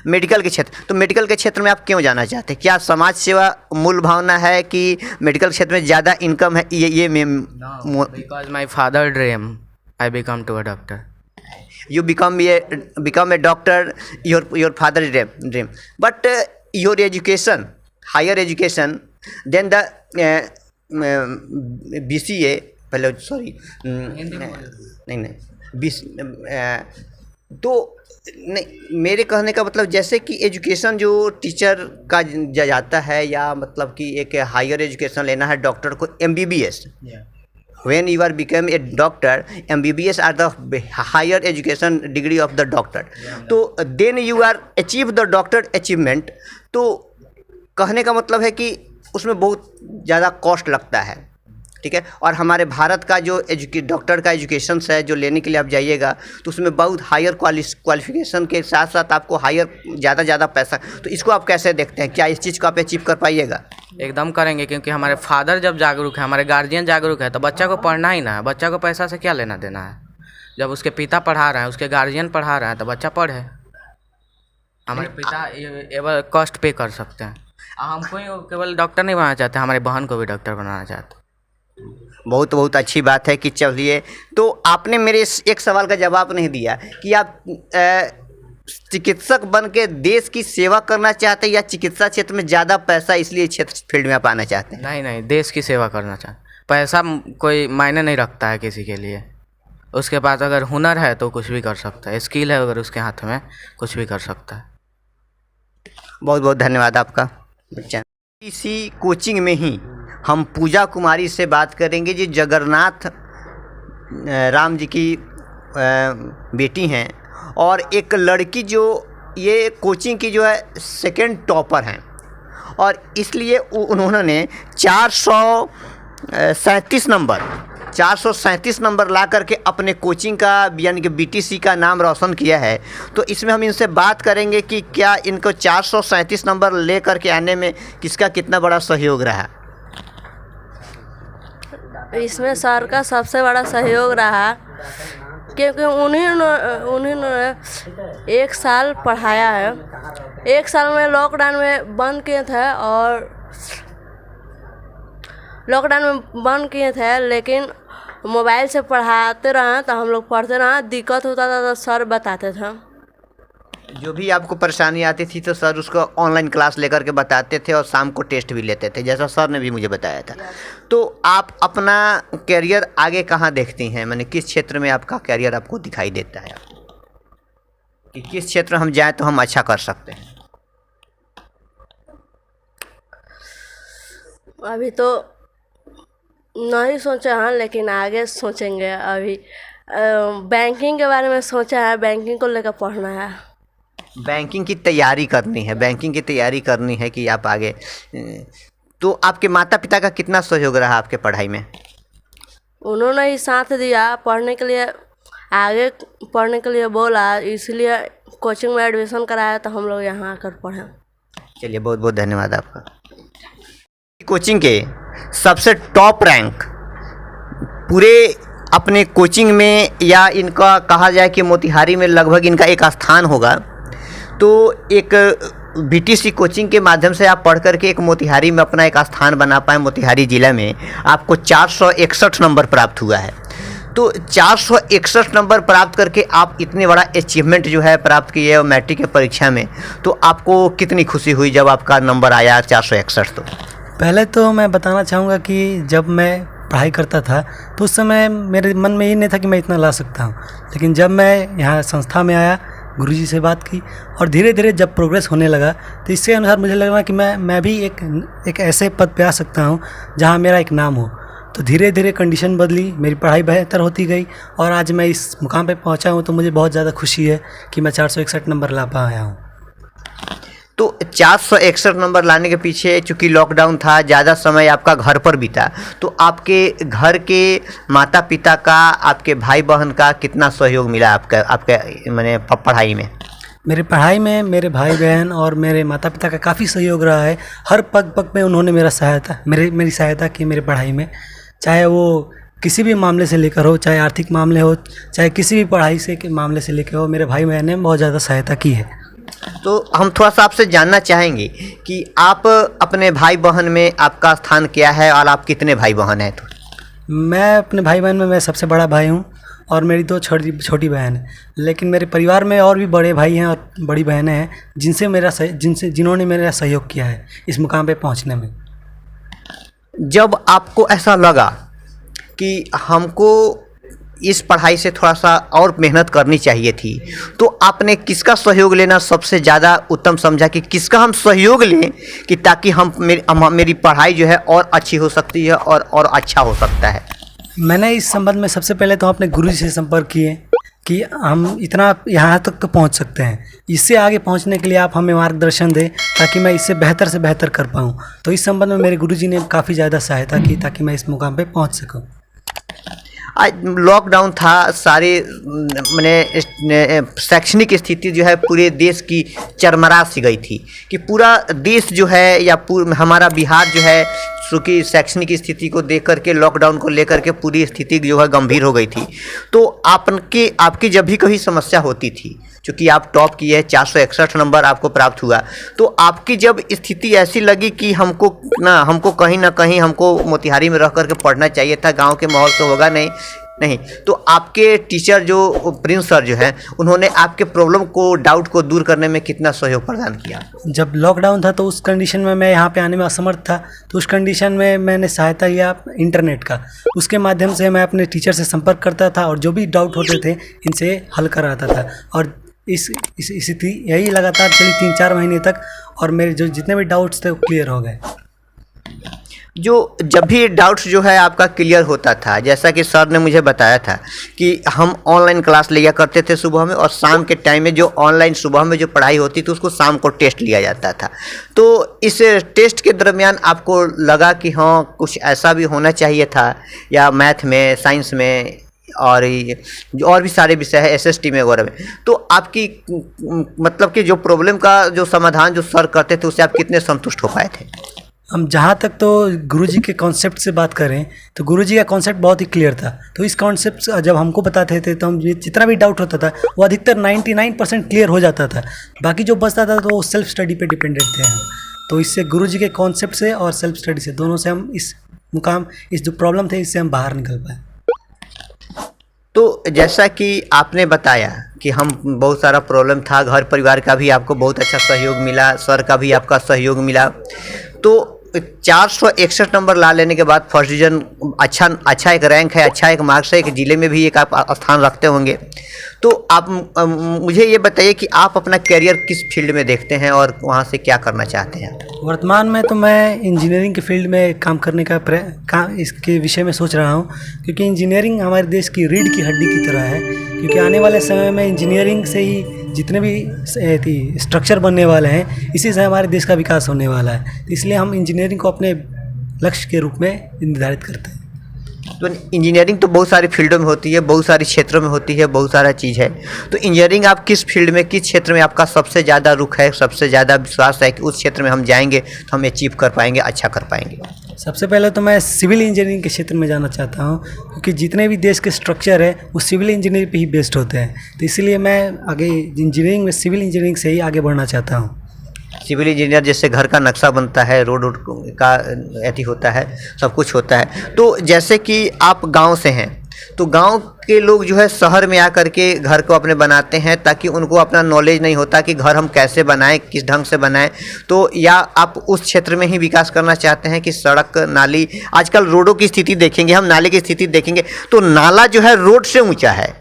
मेडिकल के क्षेत्र. तो मेडिकल के क्षेत्र में आप क्यों जाना चाहते हैं? क्या समाज सेवा मूल भावना है कि मेडिकल क्षेत्र में ज़्यादा इनकम है? ये because my father dream I become to a doctor. You become a doctor, your father's dream. But your education, higher education, then the BCA, पहले sorry, नहीं तो नहीं, मेरे कहने का मतलब जैसे कि एजुकेशन जो टीचर का जाता है, या मतलब कि एक हायर एजुकेशन लेना है डॉक्टर को, MBBS. When you are become a doctor, MBBS are the higher education degree of the doctor. तो then you are achieve the doctor achievement. तो कहने का मतलब है कि उसमें बहुत ज़्यादा कॉस्ट लगता है, ठीक है. और हमारे भारत का जो डॉक्टर का एजुकेशन है जो लेने के लिए आप जाइएगा, तो उसमें बहुत हायर क्वालिफिकेशन के साथ साथ आपको हायर ज़्यादा पैसा. तो इसको आप कैसे देखते हैं? क्या इस चीज़ को आप अचीव कर पाइएगा? एकदम करेंगे, क्योंकि हमारे फादर जब जागरूक है, हमारे गार्जियन जागरूक है, तो बच्चा को पढ़ना ही ना है. बच्चा को पैसा से क्या लेना देना है? जब उसके पिता पढ़ा रहे हैं, उसके गार्जियन पढ़ा रहे हैं, तो बच्चा पढ़े. हमारे पिता एवं कॉस्ट पे कर सकते हैं. हमको ही केवल डॉक्टर नहीं बनाना चाहते, हमारे बहन को भी डॉक्टर बनाना चाहते. बहुत अच्छी बात है कि चलिए. तो आपने मेरे एक सवाल का जवाब नहीं दिया कि आप चिकित्सक बन के देश की सेवा करना चाहते हैं या चिकित्सा क्षेत्र में ज़्यादा पैसा इसलिए क्षेत्र फील्ड में आप आना चाहते हैं? नहीं, देश की सेवा करना चाहते. पैसा कोई मायने नहीं रखता है किसी के लिए. उसके पास अगर हुनर है तो कुछ भी कर सकता है, स्किल है अगर उसके हाथ में, कुछ भी कर सकता है. बहुत धन्यवाद आपका. इसी कोचिंग में ही हम पूजा कुमारी से बात करेंगे, जी जगन्नाथ राम जी की बेटी हैं, और एक लड़की जो ये कोचिंग की जो है सेकंड टॉपर हैं, और इसलिए उन्होंने 437 नंबर ला करके अपने कोचिंग का यानी कि BTC का नाम रोशन किया है. तो इसमें हम इनसे बात करेंगे कि क्या इनको 437 नंबर ले करके आने में किसका कितना बड़ा सहयोग रहा. इसमें सर का सबसे बड़ा सहयोग रहा, क्योंकि उन्होंने 1 साल पढ़ाया है एक साल में लॉकडाउन में बंद किए थे और लेकिन मोबाइल से पढ़ाते रहे तो हम लोग पढ़ते रहे, दिक्कत होता था तो सर बताते थे। जो भी आपको परेशानी आती थी तो सर उसको ऑनलाइन क्लास लेकर के बताते थे और शाम को टेस्ट भी लेते थे, जैसा सर ने भी मुझे बताया था। तो आप अपना करियर आगे कहाँ देखती हैं, मैंने किस क्षेत्र में आपका करियर आपको दिखाई देता है कि किस क्षेत्र हम जाएं तो हम अच्छा कर सकते हैं? अभी तो नहीं सोचे हैं, लेकिन आगे सोचेंगे। अभी बैंकिंग के बारे में सोचा है, बैंकिंग को लेकर पढ़ना है। बैंकिंग की तैयारी करनी है, बैंकिंग की तैयारी करनी है कि आप आगे। तो आपके माता पिता का कितना सहयोग रहा आपके पढ़ाई में? उन्होंने ही साथ दिया पढ़ने के लिए, आगे पढ़ने के लिए बोला, इसलिए कोचिंग में एडमिशन कराया तो हम लोग यहाँ आकर पढ़े। चलिए, बहुत बहुत धन्यवाद आपका। कोचिंग के सबसे टॉप रैंक पूरे अपने कोचिंग में, या इनका कहा जाए कि मोतिहारी में लगभग इनका एक स्थान होगा, तो एक बीटीसी कोचिंग के माध्यम से आप पढ़ करके एक मोतिहारी में अपना एक स्थान बना पाए। मोतिहारी ज़िला में आपको 461 नंबर प्राप्त हुआ है। तो 461 नंबर प्राप्त करके आप इतने बड़ा अचीवमेंट जो है प्राप्त किए और मैट्रिक की परीक्षा में, तो आपको कितनी खुशी हुई जब आपका नंबर आया 461? तो पहले तो मैं बताना चाहूँगा कि जब मैं पढ़ाई करता था तो उस समय मेरे मन में ये नहीं था कि मैं इतना ला सकता हूँ, लेकिन जब मैं यहाँ संस्था में आया, गुरुजी से बात की और धीरे धीरे जब प्रोग्रेस होने लगा तो इसके अनुसार मुझे लगा कि मैं भी एक ऐसे पद पे आ सकता हूँ जहाँ मेरा एक नाम हो। तो धीरे धीरे कंडीशन बदली, मेरी पढ़ाई बेहतर होती गई और आज मैं इस मुकाम पे पहुँचा हूँ। तो मुझे बहुत ज़्यादा खुशी है कि मैं 461 नंबर ला पाया हूँ। तो 461 नंबर लाने के पीछे चूँकि लॉकडाउन था, ज़्यादा समय आपका घर पर बीता, तो आपके घर के माता पिता का, आपके भाई बहन का कितना सहयोग मिला आपके मैंने पढ़ाई में? मेरे पढ़ाई में मेरे भाई बहन और मेरे माता पिता का काफ़ी सहयोग रहा है। हर पग पग में उन्होंने मेरी सहायता की मेरी पढ़ाई में, चाहे वो किसी भी मामले से लेकर हो, चाहे आर्थिक मामले हो, चाहे किसी भी पढ़ाई से के मामले से लेकर हो, मेरे भाई बहन ने बहुत ज़्यादा सहायता की है। तो हम थोड़ा सा आपसे जानना चाहेंगे कि आप अपने भाई बहन में आपका स्थान क्या है और आप कितने भाई बहन हैं? तो मैं अपने भाई बहन में मैं सबसे बड़ा भाई हूँ और मेरी 2 छोटी बहन है, लेकिन मेरे परिवार में और भी बड़े भाई हैं और बड़ी बहनें हैं जिन्होंने मेरा सहयोग किया है इस मुकाम पे पहुँचने में। जब आपको ऐसा लगा कि हमको इस पढ़ाई से थोड़ा सा और मेहनत करनी चाहिए थी, तो आपने किसका सहयोग लेना सबसे ज़्यादा उत्तम समझा कि किसका हम सहयोग लें कि ताकि मेरी पढ़ाई जो है और अच्छी हो सकती है और अच्छा हो सकता है? मैंने इस संबंध में सबसे पहले तो अपने गुरु जी से संपर्क किए कि हम इतना यहाँ तक तो पहुँच सकते हैं, इससे आगे पहुँचने के लिए आप हमें मार्गदर्शन दें ताकि मैं इससे बेहतर से बेहतर कर पाऊँ। तो इस संबंध में मेरे गुरु जी ने काफ़ी ज़्यादा सहायता की ताकि मैं इस मुकाम पे पहुँच सकूँ। आज लॉकडाउन था, सारे मैंने शैक्षणिक स्थिति जो है पूरे देश की चरमरा सी गई थी कि पूरा देश जो है या हमारा बिहार जो है, चूँकि शैक्षणिक स्थिति को देख करके लॉकडाउन को लेकर के पूरी स्थिति जो है गंभीर हो गई थी। तो आपकी जब भी कभी समस्या होती थी, चूँकि आप टॉप किए हैं, 461 नंबर आपको प्राप्त हुआ, तो आपकी जब स्थिति ऐसी लगी कि हमको कहीं ना कहीं हमको मोतिहारी में रह करके पढ़ना चाहिए था, गांव के माहौल से होगा नहीं, तो आपके टीचर जो प्रिंस सर जो हैं, उन्होंने आपके प्रॉब्लम को, डाउट को दूर करने में कितना सहयोग प्रदान किया? जब लॉकडाउन था तो उस कंडीशन में मैं यहाँ पे आने में असमर्थ था, तो उस कंडीशन में मैंने सहायता लिया इंटरनेट का। उसके माध्यम से मैं अपने टीचर से संपर्क करता था और जो भी डाउट होते थे इनसे हल कराता था और इस स्थिति यही लगातार चली 3-4 महीने तक और मेरे जो जितने भी डाउट्स थे वो क्लियर हो गए। जब भी डाउट्स जो है आपका क्लियर होता था, जैसा कि सर ने मुझे बताया था कि हम ऑनलाइन क्लास लिया करते थे सुबह में, और शाम के टाइम में जो ऑनलाइन सुबह में जो पढ़ाई होती थी उसको शाम को टेस्ट लिया जाता था। तो इस टेस्ट के दरमियान आपको लगा कि हाँ कुछ ऐसा भी होना चाहिए था, या मैथ में, साइंस में और भी सारे विषय है, SST में वगैरह में, तो आपकी मतलब कि जो प्रॉब्लम का जो समाधान जो सर करते थे उससे आप कितने संतुष्ट हो पाए थे? हम जहाँ तक तो गुरुजी के कॉन्सेप्ट से बात करें तो गुरुजी का कॉन्सेप्ट बहुत ही क्लियर था। तो इस कॉन्सेप्ट जब हमको बताते थे तो हम जितना भी डाउट होता था वो अधिकतर 99% क्लियर हो जाता था। बाकी जो बचता था तो वो सेल्फ स्टडी पे डिपेंडेंट थे हम। तो इससे गुरुजी के कॉन्सेप्ट से और सेल्फ स्टडी से दोनों से हम इस जो प्रॉब्लम थे इससे हम बाहर निकल पाए। तो जैसा कि आपने बताया कि हम बहुत सारा प्रॉब्लम था, घर परिवार का भी आपको बहुत अच्छा सहयोग मिला, सर का भी आपका सहयोग मिला। तो 461 नंबर ला लेने के बाद फर्स्ट डिवीज़न अच्छा एक रैंक है, अच्छा एक मार्क्स है, एक ज़िले में भी एक आप स्थान रखते होंगे। तो आप मुझे ये बताइए कि आप अपना करियर किस फील्ड में देखते हैं और वहाँ से क्या करना चाहते हैं? वर्तमान में तो मैं इंजीनियरिंग के फील्ड में काम करने का इसके विषय में सोच रहा हूँ, क्योंकि इंजीनियरिंग हमारे देश की रीढ़ की हड्डी की तरह है। क्योंकि आने वाले समय में इंजीनियरिंग से ही जितने भी स्ट्रक्चर बनने वाले हैं, इसी से हमारे देश का विकास होने वाला है। तो इसलिए हम इंजीनियरिंग को अपने लक्ष्य के रूप में निर्धारित करते हैं। तो इंजीनियरिंग तो बहुत सारी फील्डों में होती है, बहुत सारी क्षेत्रों में होती है, बहुत सारा चीज़ है। तो इंजीनियरिंग आप किस फील्ड में, किस क्षेत्र में आपका सबसे ज़्यादा रुख है, सबसे ज़्यादा विश्वास है कि उस क्षेत्र में हम जाएंगे तो हम अचीव कर पाएंगे, अच्छा कर पाएंगे? सबसे पहले तो मैं सिविल इंजीनियरिंग के क्षेत्र में जाना चाहता हूँ, क्योंकि जितने भी देश के स्ट्रक्चर है वो सिविल इंजीनियरिंग पे ही बेस्ड होते हैं। तो इसलिए मैं आगे इंजीनियरिंग में सिविल इंजीनियरिंग से ही आगे बढ़ना चाहता हूँ। सिविल इंजीनियर जैसे घर का नक्शा बनता है, रोड का ऐसी होता है, सब कुछ होता है। तो जैसे कि आप गांव से हैं, तो गांव के लोग जो है शहर में आकर के घर को अपने बनाते हैं, ताकि उनको अपना नॉलेज नहीं होता कि घर हम कैसे बनाएं, किस ढंग से बनाएं। तो या आप उस क्षेत्र में ही विकास करना चाहते हैं कि सड़क, नाली, आजकल रोडों की स्थिति देखेंगे हम, नाले की स्थिति देखेंगे तो नाला जो है रोड से ऊँचा है।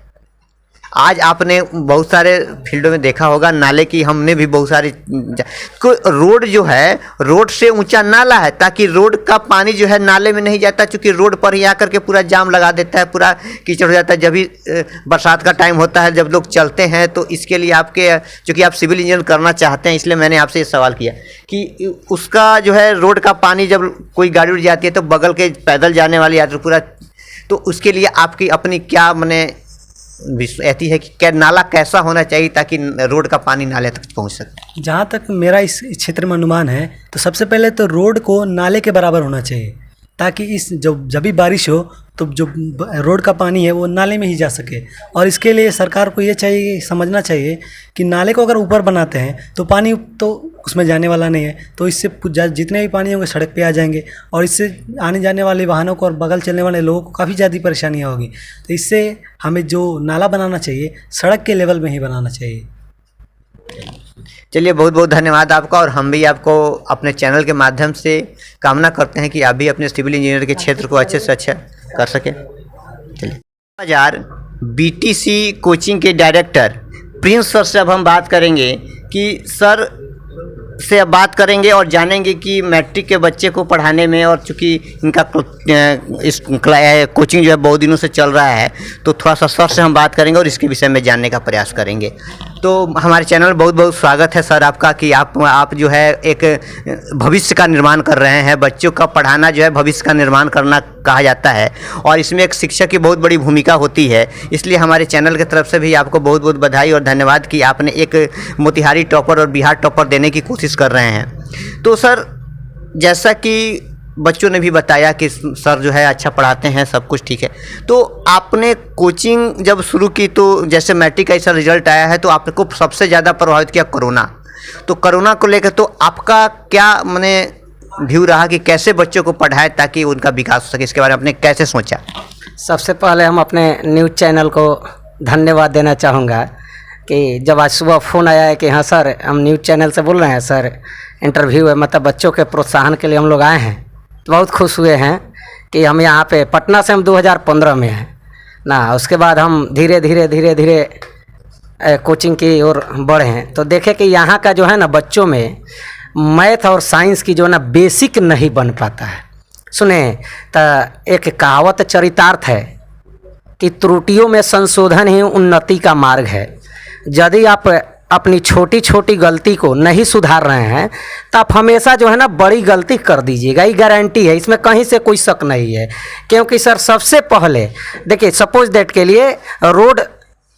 आज आपने बहुत सारे फील्डों में देखा होगा, नाले की हमने भी बहुत सारी, रोड जो है रोड से ऊंचा नाला है, ताकि रोड का पानी जो है नाले में नहीं जाता, क्योंकि रोड पर ही आकर के पूरा जाम लगा देता है, पूरा कीचड़ हो जाता है। जब भी बरसात का टाइम होता है, जब लोग चलते हैं, तो इसके लिए आपके, चूँकि आप सिविल इंजीनियर करना चाहते हैं, इसलिए मैंने आपसे ये सवाल किया कि उसका जो है रोड का पानी जब कोई गाड़ी उड़ जाती है तो बगल के पैदल जाने वाले यात्री पूरा, तो उसके लिए आपकी अपनी क्या मने ऐसी है कि क्या नाला कैसा होना चाहिए ताकि रोड का पानी नाले तक पहुंच सके? जहाँ तक मेरा इस क्षेत्र में अनुमान है, तो सबसे पहले तो रोड को नाले के बराबर होना चाहिए, ताकि जब भी बारिश हो तो जो रोड का पानी है वो नाले में ही जा सके। और इसके लिए सरकार को ये चाहिए, समझना चाहिए कि नाले को अगर ऊपर बनाते हैं तो पानी तो उसमें जाने वाला नहीं है, तो इससे जितने भी पानी होंगे सड़क पे आ जाएंगे, और इससे आने जाने वाले वाहनों को और बगल चलने वाले लोगों को काफ़ी ज़्यादा परेशानियाँ होगी। तो इससे हमें जो नाला बनाना चाहिए सड़क के लेवल में ही बनाना चाहिए। चलिए, बहुत बहुत धन्यवाद आपका, और हम भी आपको अपने चैनल के माध्यम से कामना करते हैं कि आप भी अपने सिविल इंजीनियर के क्षेत्र को अच्छे से अच्छा कर सकें। चलिए, 2000 BTC कोचिंग के डायरेक्टर प्रिंस सर से अब हम बात करेंगे कि सर से अब बात करेंगे और जानेंगे कि मैट्रिक के बच्चे को पढ़ाने में, और चूँकि इनका कोचिंग जो है बहुत दिनों से चल रहा है, तो थोड़ा सा सर से हम बात करेंगे और इसके विषय में जानने का प्रयास करेंगे। तो हमारे चैनल में बहुत बहुत स्वागत है सर आपका, कि आप जो है एक भविष्य का निर्माण कर रहे हैं। बच्चों का पढ़ाना जो है भविष्य का निर्माण करना कहा जाता है, और इसमें एक शिक्षक की बहुत बड़ी भूमिका होती है। इसलिए हमारे चैनल की तरफ से भी आपको बहुत बहुत बधाई और धन्यवाद कि आपने एक मोतिहारी टॉपर और बिहार टॉपर देने की कोशिश कर रहे हैं। तो सर, जैसा कि बच्चों ने भी बताया कि सर जो है अच्छा पढ़ाते हैं, सब कुछ ठीक है, तो आपने कोचिंग जब शुरू की तो जैसे मैट्रिक का ऐसा रिजल्ट आया है, तो आपको सबसे ज़्यादा प्रभावित किया कोरोना। तो कोरोना को लेकर तो आपका क्या मने व्यू रहा कि कैसे बच्चों को पढ़ाए ताकि उनका विकास हो सके, इसके बारे में आपने कैसे सोचा? सबसे पहले हम अपने न्यूज़ चैनल को धन्यवाद देना चाहूँगा कि जब आज सुबह फ़ोन आया है कि हाँ सर, हम न्यूज़ चैनल से बोल रहे हैं, सर इंटरव्यू है, मतलब बच्चों के प्रोत्साहन के लिए हम लोग आए हैं, तो बहुत खुश हुए हैं कि हम यहाँ पे पटना से हम 2015 में हैं ना। उसके बाद हम धीरे धीरे कोचिंग की ओर बढ़े हैं, तो देखे कि यहाँ का जो है ना बच्चों में मैथ और साइंस की जो है ना बेसिक नहीं बन पाता है। सुने तो एक कहावत चरितार्थ है कि त्रुटियों में संशोधन ही उन्नति का मार्ग है। यदि आप अपनी छोटी छोटी गलती को नहीं सुधार रहे हैं तो आप हमेशा जो है ना बड़ी गलती कर दीजिएगा, ये गारंटी है, इसमें कहीं से कोई शक नहीं है। क्योंकि सर सबसे पहले देखिए, सपोज दैट के लिए रोड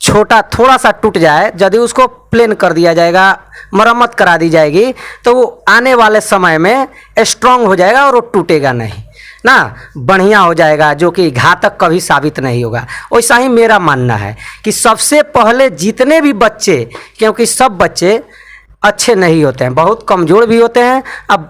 छोटा थोड़ा सा टूट जाए, यदि उसको प्लेन कर दिया जाएगा, मरम्मत करा दी जाएगी, तो वो आने वाले समय में स्ट्रांग हो जाएगा और वो टूटेगा नहीं ना, बढ़िया हो जाएगा, जो कि घातक कभी साबित नहीं होगा। वैसा ही मेरा मानना है कि सबसे पहले जितने भी बच्चे, क्योंकि सब बच्चे अच्छे नहीं होते हैं, बहुत कमज़ोर भी होते हैं। अब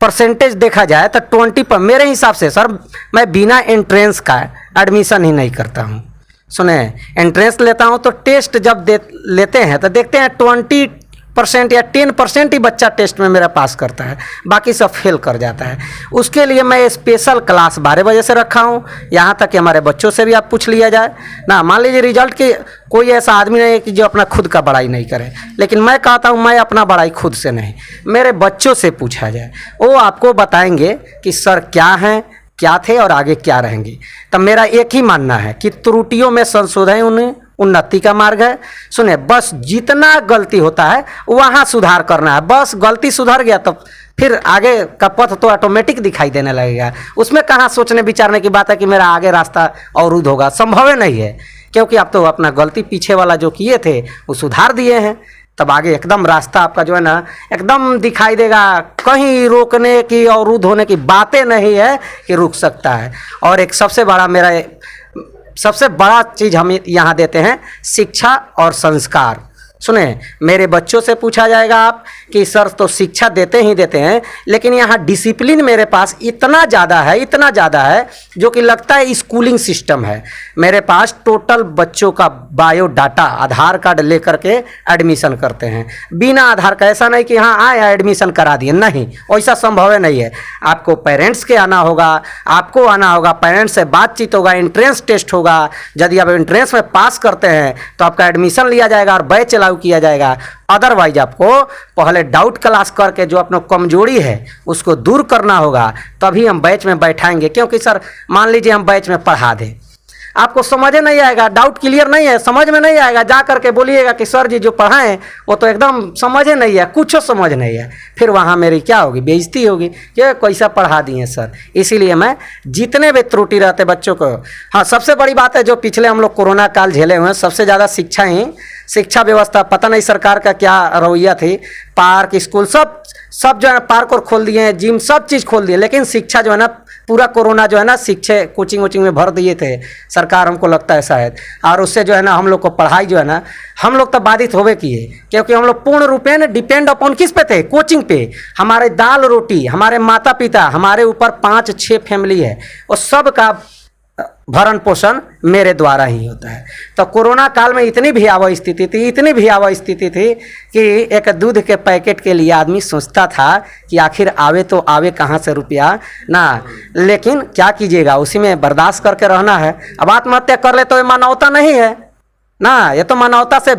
परसेंटेज देखा जाए तो 20 पर मेरे हिसाब से सर, मैं बिना एंट्रेंस का एडमिशन ही नहीं करता हूँ। सुने, एंट्रेंस लेता हूँ तो टेस्ट जब लेते हैं तो देखते हैं 20% या 10% ही बच्चा टेस्ट में मेरा पास करता है, बाकी सब फेल कर जाता है। उसके लिए मैं स्पेशल क्लास 12 बजे से रखा हूँ, यहाँ तक कि हमारे बच्चों से भी आप पूछ लिया जाए ना। मान लीजिए रिजल्ट की कोई ऐसा आदमी नहीं है कि जो अपना खुद का बड़ाई नहीं करे, लेकिन मैं कहता हूँ मैं अपना बड़ाई खुद से नहीं, मेरे बच्चों से पूछा जाए, वो आपको बताएंगे कि सर क्या हैं, क्या थे और आगे क्या रहेंगे। तब मेरा एक ही मानना है कि त्रुटियों में संशोधन उन्हें उन्नति का मार्ग है। सुने, बस जितना गलती होता है वहाँ सुधार करना है, बस गलती सुधर गया तो फिर आगे का पथ तो ऑटोमेटिक दिखाई देने लगेगा। उसमें कहाँ सोचने विचारने की बात है कि मेरा आगे रास्ता अवरुद्ध होगा, संभव ही नहीं है, क्योंकि आप तो अपना गलती पीछे वाला जो किए थे वो सुधार दिए हैं। तब आगे एकदम रास्ता आपका जो है ना एकदम दिखाई देगा, कहीं रोकने की अवरुद्ध होने की बातें नहीं है कि रुक सकता है। और एक सबसे बड़ा चीज़ हम यहाँ देते हैं, शिक्षा और संस्कार। सुने, मेरे बच्चों से पूछा जाएगा आप कि सर तो शिक्षा देते ही देते हैं, लेकिन यहाँ डिसिप्लिन मेरे पास इतना ज़्यादा है जो कि लगता है स्कूलिंग सिस्टम है। मेरे पास टोटल बच्चों का बायोडाटा, आधार कार्ड लेकर के एडमिशन करते हैं, बिना आधार का। ऐसा नहीं कि हाँ आया एडमिशन करा दिए, नहीं, वैसा संभव नहीं है। आपको पेरेंट्स के आना होगा, आपको आना होगा, पेरेंट्स से बातचीत होगा, एंट्रेंस टेस्ट होगा। यदि आप एंट्रेंस में पास करते हैं तो आपका एडमिशन लिया जाएगा और बैच चलाऊ किया जाएगा। अदरवाइज आपको पहले डाउट क्लास करके जो अपना कमजोरी है उसको दूर करना होगा, तभी हम बैच में बैठाएंगे। क्योंकि सर मान लीजिए हम बैच में पढ़ा दें, आपको समझ नहीं आएगा, डाउट क्लियर नहीं है, समझ में नहीं आएगा, जा करके बोलिएगा कि सर जी जो पढ़ाएं वो तो एकदम समझ ही नहीं है, कुछ समझ नहीं है, फिर वहाँ मेरी क्या होगी, बेइज्जती होगी कि कैसा पढ़ा दिए सर। इसीलिए मैं जितने भी त्रुटि रहते बच्चों को, हाँ सबसे बड़ी बात है जो पिछले हम लोग कोरोना काल झेले हुए हैं, सबसे ज़्यादा शिक्षा व्यवस्था, पता नहीं सरकार का क्या रवैया थी, पार्क स्कूल सब जो है पार्क और खोल दिए हैं, जिम सब चीज़ खोल दिए, लेकिन शिक्षा जो है ना पूरा कोरोना जो है ना शिक्षा कोचिंग में भर दिए थे सरकार, हमको लगता है शायद। और उससे जो है ना हम लोग को पढ़ाई जो है ना हम लोग तो बाधित होवे किए, क्योंकि हम लोग पूर्ण रूपेण डिपेंड अपॉन किस पे थे, कोचिंग पे। हमारे दाल रोटी, हमारे माता पिता, हमारे ऊपर 5-6 फैमिली है, और सब का भरण पोषण मेरे द्वारा ही होता है। तो कोरोना काल में इतनी भयावह स्थिति थी कि एक दूध के पैकेट के लिए आदमी सोचता था कि आखिर आवे तो आवे कहाँ से रुपया ना, लेकिन क्या कीजिएगा, उसी में बर्दाश्त करके रहना है। अब आत्महत्या कर ले तो ये मानवता नहीं है ना, ये तो मानवता से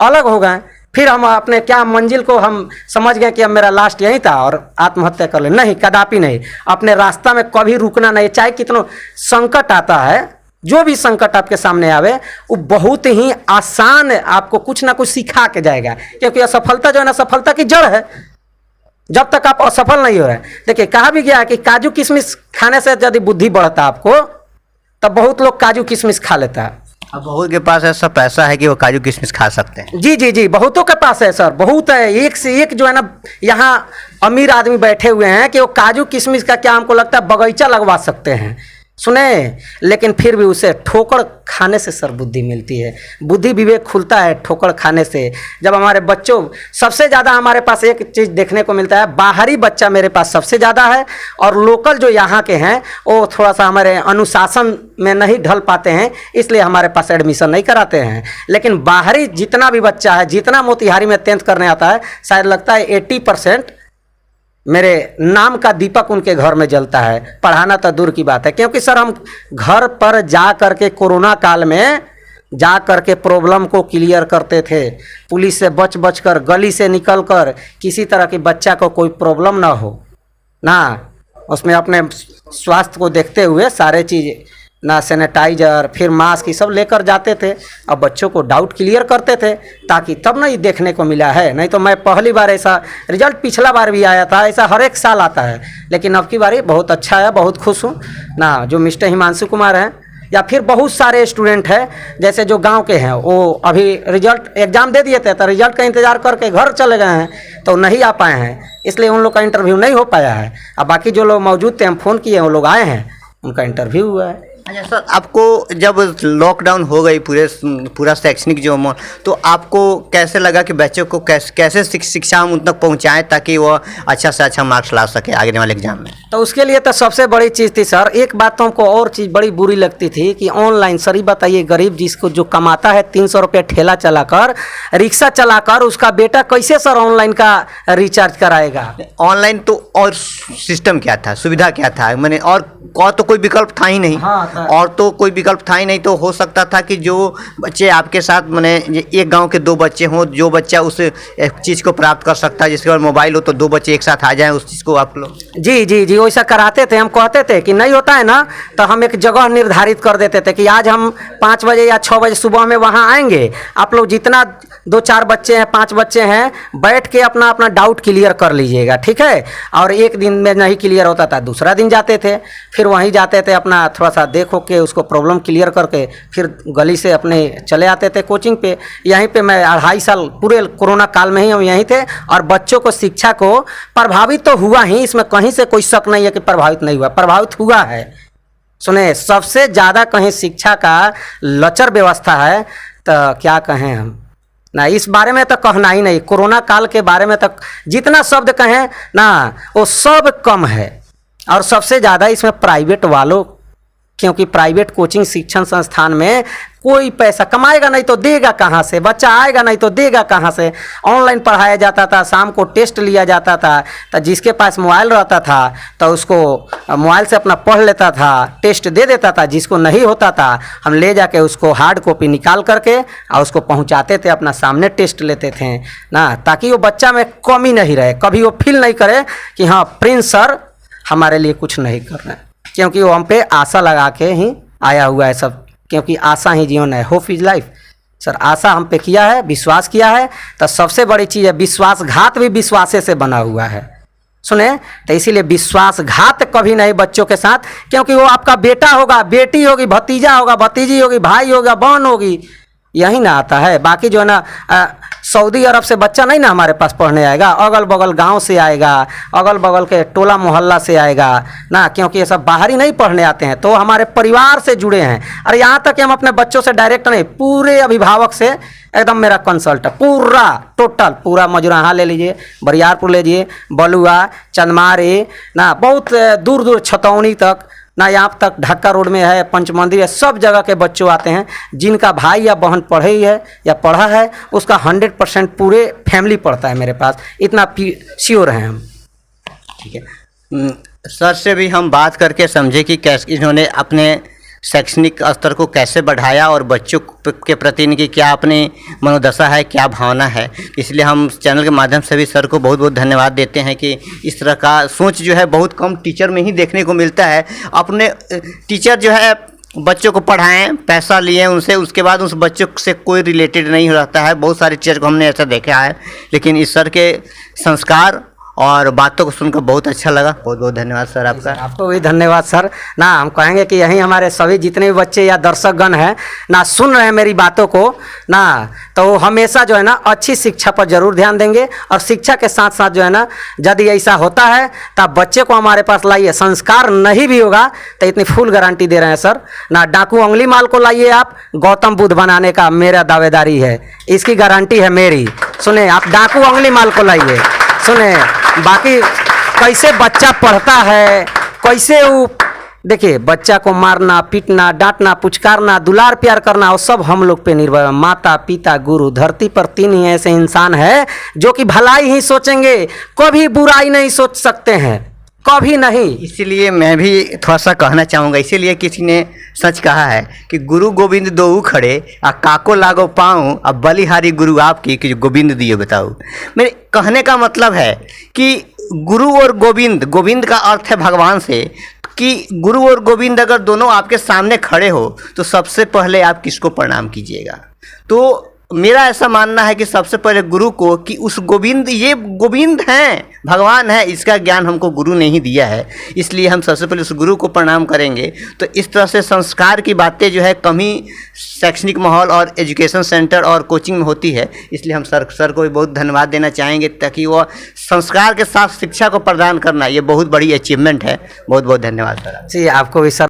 अलग हो गए। फिर हम अपने क्या मंजिल को हम समझ गए कि अब मेरा लास्ट यही था और आत्महत्या कर ले, नहीं, कदापि नहीं। अपने रास्ता में कभी रुकना नहीं, चाहे कितना संकट आता है, जो भी संकट आपके सामने आवे वो बहुत ही आसान आपको कुछ ना कुछ सिखा के जाएगा। क्योंकि असफलता जो है ना सफलता की जड़ है, जब तक आप असफल नहीं हो रहे। देखिए कहा भी गया है कि काजू किशमिश खाने से यदि बुद्धि बढ़ता आपको, तब बहुत लोग काजू किशमिश खा लेता है। अब बहुत के पास ऐसा पैसा है कि वो काजू किशमिश खा सकते हैं। जी, बहुतों के पास है सर, बहुत है, एक से एक जो है ना यहाँ अमीर आदमी बैठे हुए हैं कि वो काजू किशमिश का क्या हमको लगता है बगीचा लगवा सकते हैं। सुने, लेकिन फिर भी उसे ठोकर खाने से सर बुद्धि मिलती है, बुद्धि विवेक खुलता है ठोकर खाने से। जब हमारे बच्चों, सबसे ज़्यादा हमारे पास एक चीज़ देखने को मिलता है, बाहरी बच्चा मेरे पास सबसे ज़्यादा है, और लोकल जो यहाँ के हैं वो थोड़ा सा हमारे अनुशासन में नहीं ढल पाते हैं, इसलिए हमारे पास एडमिशन नहीं कराते हैं। लेकिन बाहरी जितना भी बच्चा है, जितना मोतिहारी में 10th करने आता है, शायद लगता है 80% मेरे नाम का दीपक उनके घर में जलता है। पढ़ाना तो दूर की बात है, क्योंकि सर हम घर पर जा करके कोरोना काल में जा करके प्रॉब्लम को क्लियर करते थे, पुलिस से बच कर, गली से निकल कर, किसी तरह के बच्चा को कोई प्रॉब्लम ना हो ना, उसमें अपने स्वास्थ्य को देखते हुए सारे चीज़ ना, सैनिटाइजर फिर मास्क ये सब लेकर जाते थे, और बच्चों को डाउट क्लियर करते थे, ताकि तब ना ये देखने को मिला है। नहीं तो मैं पहली बार ऐसा रिजल्ट, पिछला बार भी आया था, ऐसा हर एक साल आता है, लेकिन अब की बारी बहुत अच्छा है, बहुत खुश हूँ ना। जो मिस्टर हिमांशु कुमार हैं या फिर बहुत सारे स्टूडेंट हैं जैसे जो गांव के हैं, वो अभी रिजल्ट एग्ज़ाम दे दिए थे तो रिजल्ट का इंतज़ार करके घर चले गए हैं, तो नहीं आ पाए हैं, इसलिए उन लोग का इंटरव्यू नहीं हो पाया है। अब बाकी जो लोग मौजूद थे, हम फ़ोन किए, वो लोग आए हैं, उनका इंटरव्यू हुआ है। अच्छा सर, आपको जब लॉकडाउन हो गई पूरा शैक्षणिक जो तो आपको कैसे लगा कि बच्चों को कैसे शिक्षा हम उन तक पहुँचाएँ ताकि वो अच्छा से अच्छा मार्क्स ला सके आगे वाले एग्जाम में? तो उसके लिए तो सबसे बड़ी चीज़ थी सर, एक बात तो हमको और चीज़ बड़ी बुरी लगती थी कि ऑनलाइन, सर ही बताइए, गरीब जिसको जो कमाता है 300 रुपये ठेला चलाकर, रिक्शा चलाकर, उसका बेटा कैसे सर ऑनलाइन का रिचार्ज कराएगा? ऑनलाइन तो और सिस्टम क्या था, सुविधा क्या था, मैंने और तो कोई विकल्प था ही नहीं। हाँ, और तो कोई विकल्प था ही नहीं, तो हो सकता था कि जो बच्चे आपके साथ मैंने एक गांव के 2 बच्चे हों, जो बच्चा उस चीज़ को प्राप्त कर सकता है, जिसके पास मोबाइल हो, तो 2 बच्चे एक साथ आ जाएं उस चीज़ को आप लोग। जी जी जी, वैसा कराते थे। हम कहते थे कि नहीं होता है ना, तो हम एक जगह निर्धारित कर देते थे कि आज हम 5 बजे या 6 बजे सुबह में वहाँ आएंगे, आप लोग जितना 2-4 बच्चे हैं, 5 बच्चे हैं, बैठ के अपना अपना डाउट क्लियर कर लीजिएगा, ठीक है। और एक दिन में नहीं क्लियर होता था, दूसरा दिन जाते थे, फिर वहीं जाते थे, अपना थोड़ा सा देखो के उसको प्रॉब्लम क्लियर करके फिर गली से अपने चले आते थे कोचिंग पे। यहीं पे मैं 2.5 साल पूरे कोरोना काल में ही हम यहीं थे, और बच्चों को शिक्षा को प्रभावित तो हुआ ही, इसमें कहीं से कोई शक नहीं है कि प्रभावित नहीं हुआ, प्रभावित हुआ है। सुने, सबसे ज़्यादा कहीं शिक्षा का लचर व्यवस्था है, तो क्या कहें हम ना, इस बारे में तो कहना ही नहीं। कोरोना काल के बारे में तक जितना शब्द कहें ना, वो सब कम है। और सबसे ज़्यादा इसमें प्राइवेट वालों, क्योंकि प्राइवेट कोचिंग शिक्षण संस्थान में कोई पैसा कमाएगा नहीं तो देगा कहाँ से, बच्चा आएगा नहीं तो देगा कहाँ से। ऑनलाइन पढ़ाया जाता था, शाम को टेस्ट लिया जाता था, तो जिसके पास मोबाइल रहता था तो उसको मोबाइल से अपना पढ़ लेता था, टेस्ट दे देता था। जिसको नहीं होता था, हम ले जाके उसको हार्ड कॉपी निकाल करके और उसको पहुँचाते थे, अपना सामने टेस्ट लेते थे ना, ताकि वो बच्चा में कमी नहीं रहे, कभी वो फील नहीं करे कि हाँ प्रिंस सर हमारे लिए कुछ नहीं कर रहे हैं, क्योंकि वो हम पे आशा लगा के ही आया हुआ है सब, क्योंकि आशा ही जीवन है, होप इज लाइफ। सर आशा हम पे किया है, विश्वास किया है, तो सबसे बड़ी चीज़ है विश्वासघात भी विश्वासे से बना हुआ है। सुने, तो इसीलिए विश्वासघात कभी नहीं बच्चों के साथ, क्योंकि वो आपका बेटा होगा, बेटी होगी, भतीजा होगा, भतीजी होगी, भाई होगा, बहन होगी, यही ना आता है। बाकी जो है ना, सऊदी अरब से बच्चा नहीं ना हमारे पास पढ़ने आएगा, अगल बगल गांव से आएगा, अगल बगल के टोला मोहल्ला से आएगा ना, क्योंकि ये सब बाहर ही नहीं पढ़ने आते हैं, तो हमारे परिवार से जुड़े हैं। और यहाँ तक कि हम अपने बच्चों से डायरेक्ट नहीं, पूरे अभिभावक से एकदम मेरा कंसल्ट है, पूरा टोटल पूरा मजुराहा ले लीजिए, बरियारपुर ले लीजिए, बलुआ, चंदमारी ना, बहुत दूर दूर छतौनी तक ना, यहाँ तक ढक्का रोड में है, पंचमंदिर है, सब जगह के बच्चों आते हैं। जिनका भाई या बहन पढ़े ही है या पढ़ा है, उसका 100% पूरे फैमिली पढ़ता है मेरे पास, इतना श्योर हैं हम। ठीक है सर, से भी हम बात करके समझे कि कैसे इन्होंने अपने शैक्षणिक स्तर को कैसे बढ़ाया और बच्चों के प्रति इनकी क्या अपनी मनोदशा है, क्या भावना है। इसलिए हम चैनल के माध्यम से भी सर को बहुत बहुत धन्यवाद देते हैं कि इस तरह का सोच जो है बहुत कम टीचर में ही देखने को मिलता है। अपने टीचर जो है बच्चों को पढ़ाएं, पैसा लिए उनसे, उसके बाद उस बच्चों से कोई रिलेटेड नहीं रहता है। बहुत सारे टीचर को हमने ऐसा देखा है, लेकिन इस सर के संस्कार और बातों को सुनकर बहुत अच्छा लगा। बहुत बहुत धन्यवाद सर आपका। आपको भी धन्यवाद सर ना। हम कहेंगे कि यहीं हमारे सभी जितने भी बच्चे या दर्शकगण हैं ना, सुन रहे हैं मेरी बातों को ना, तो हमेशा जो है ना अच्छी शिक्षा पर जरूर ध्यान देंगे। और शिक्षा के साथ साथ जो है ना, यदि ऐसा होता है तो आप बच्चे को हमारे पास लाइए। संस्कार नहीं भी होगा तो इतनी फुल गारंटी दे रहे हैं सर ना। डाकू अंगुली माल को लाइए आप, गौतम बुद्ध बनाने का मेरा दावेदारी है, इसकी गारंटी है मेरी। सुने, आप डाकू अंगुली माल को लाइए। सुने, बाकी कैसे बच्चा पढ़ता है, कैसे वो, देखिए बच्चा को मारना, पीटना, डांटना, पुचकारना, दुलार प्यार करना, वो सब हम लोग पे निर्भर है। माता पिता गुरु, धरती पर 3 ही ऐसे इंसान है जो कि भलाई ही सोचेंगे, कभी बुराई नहीं सोच सकते हैं, कभी नहीं। इसीलिए मैं भी थोड़ा सा कहना चाहूँगा। इसीलिए किसी ने सच कहा है कि गुरु गोविंद दोऊ खड़े आ काको लागो पाऊँ, अब बलिहारी गुरु आपकी कि गोविंद दिए बताऊँ। मेरे कहने का मतलब है कि गुरु और गोविंद, गोविंद का अर्थ है भगवान से, कि गुरु और गोविंद अगर दोनों आपके सामने खड़े हो तो सबसे पहले आप किसको प्रणाम कीजिएगा? तो मेरा ऐसा मानना है कि सबसे पहले गुरु को कि उस गोविंद, ये गोविंद हैं, भगवान है, इसका ज्ञान हमको गुरु ने ही दिया है। इसलिए हम सबसे पहले उस गुरु को प्रणाम करेंगे। तो इस तरह से संस्कार की बातें जो है कम ही शैक्षणिक माहौल और एजुकेशन सेंटर और कोचिंग में होती है। इसलिए हम सर को भी बहुत धन्यवाद देना चाहेंगे, ताकि वो संस्कार के साथ शिक्षा को प्रदान करना ये बहुत बड़ी अचीवमेंट है। बहुत बहुत धन्यवाद सर। जी आपको भी सर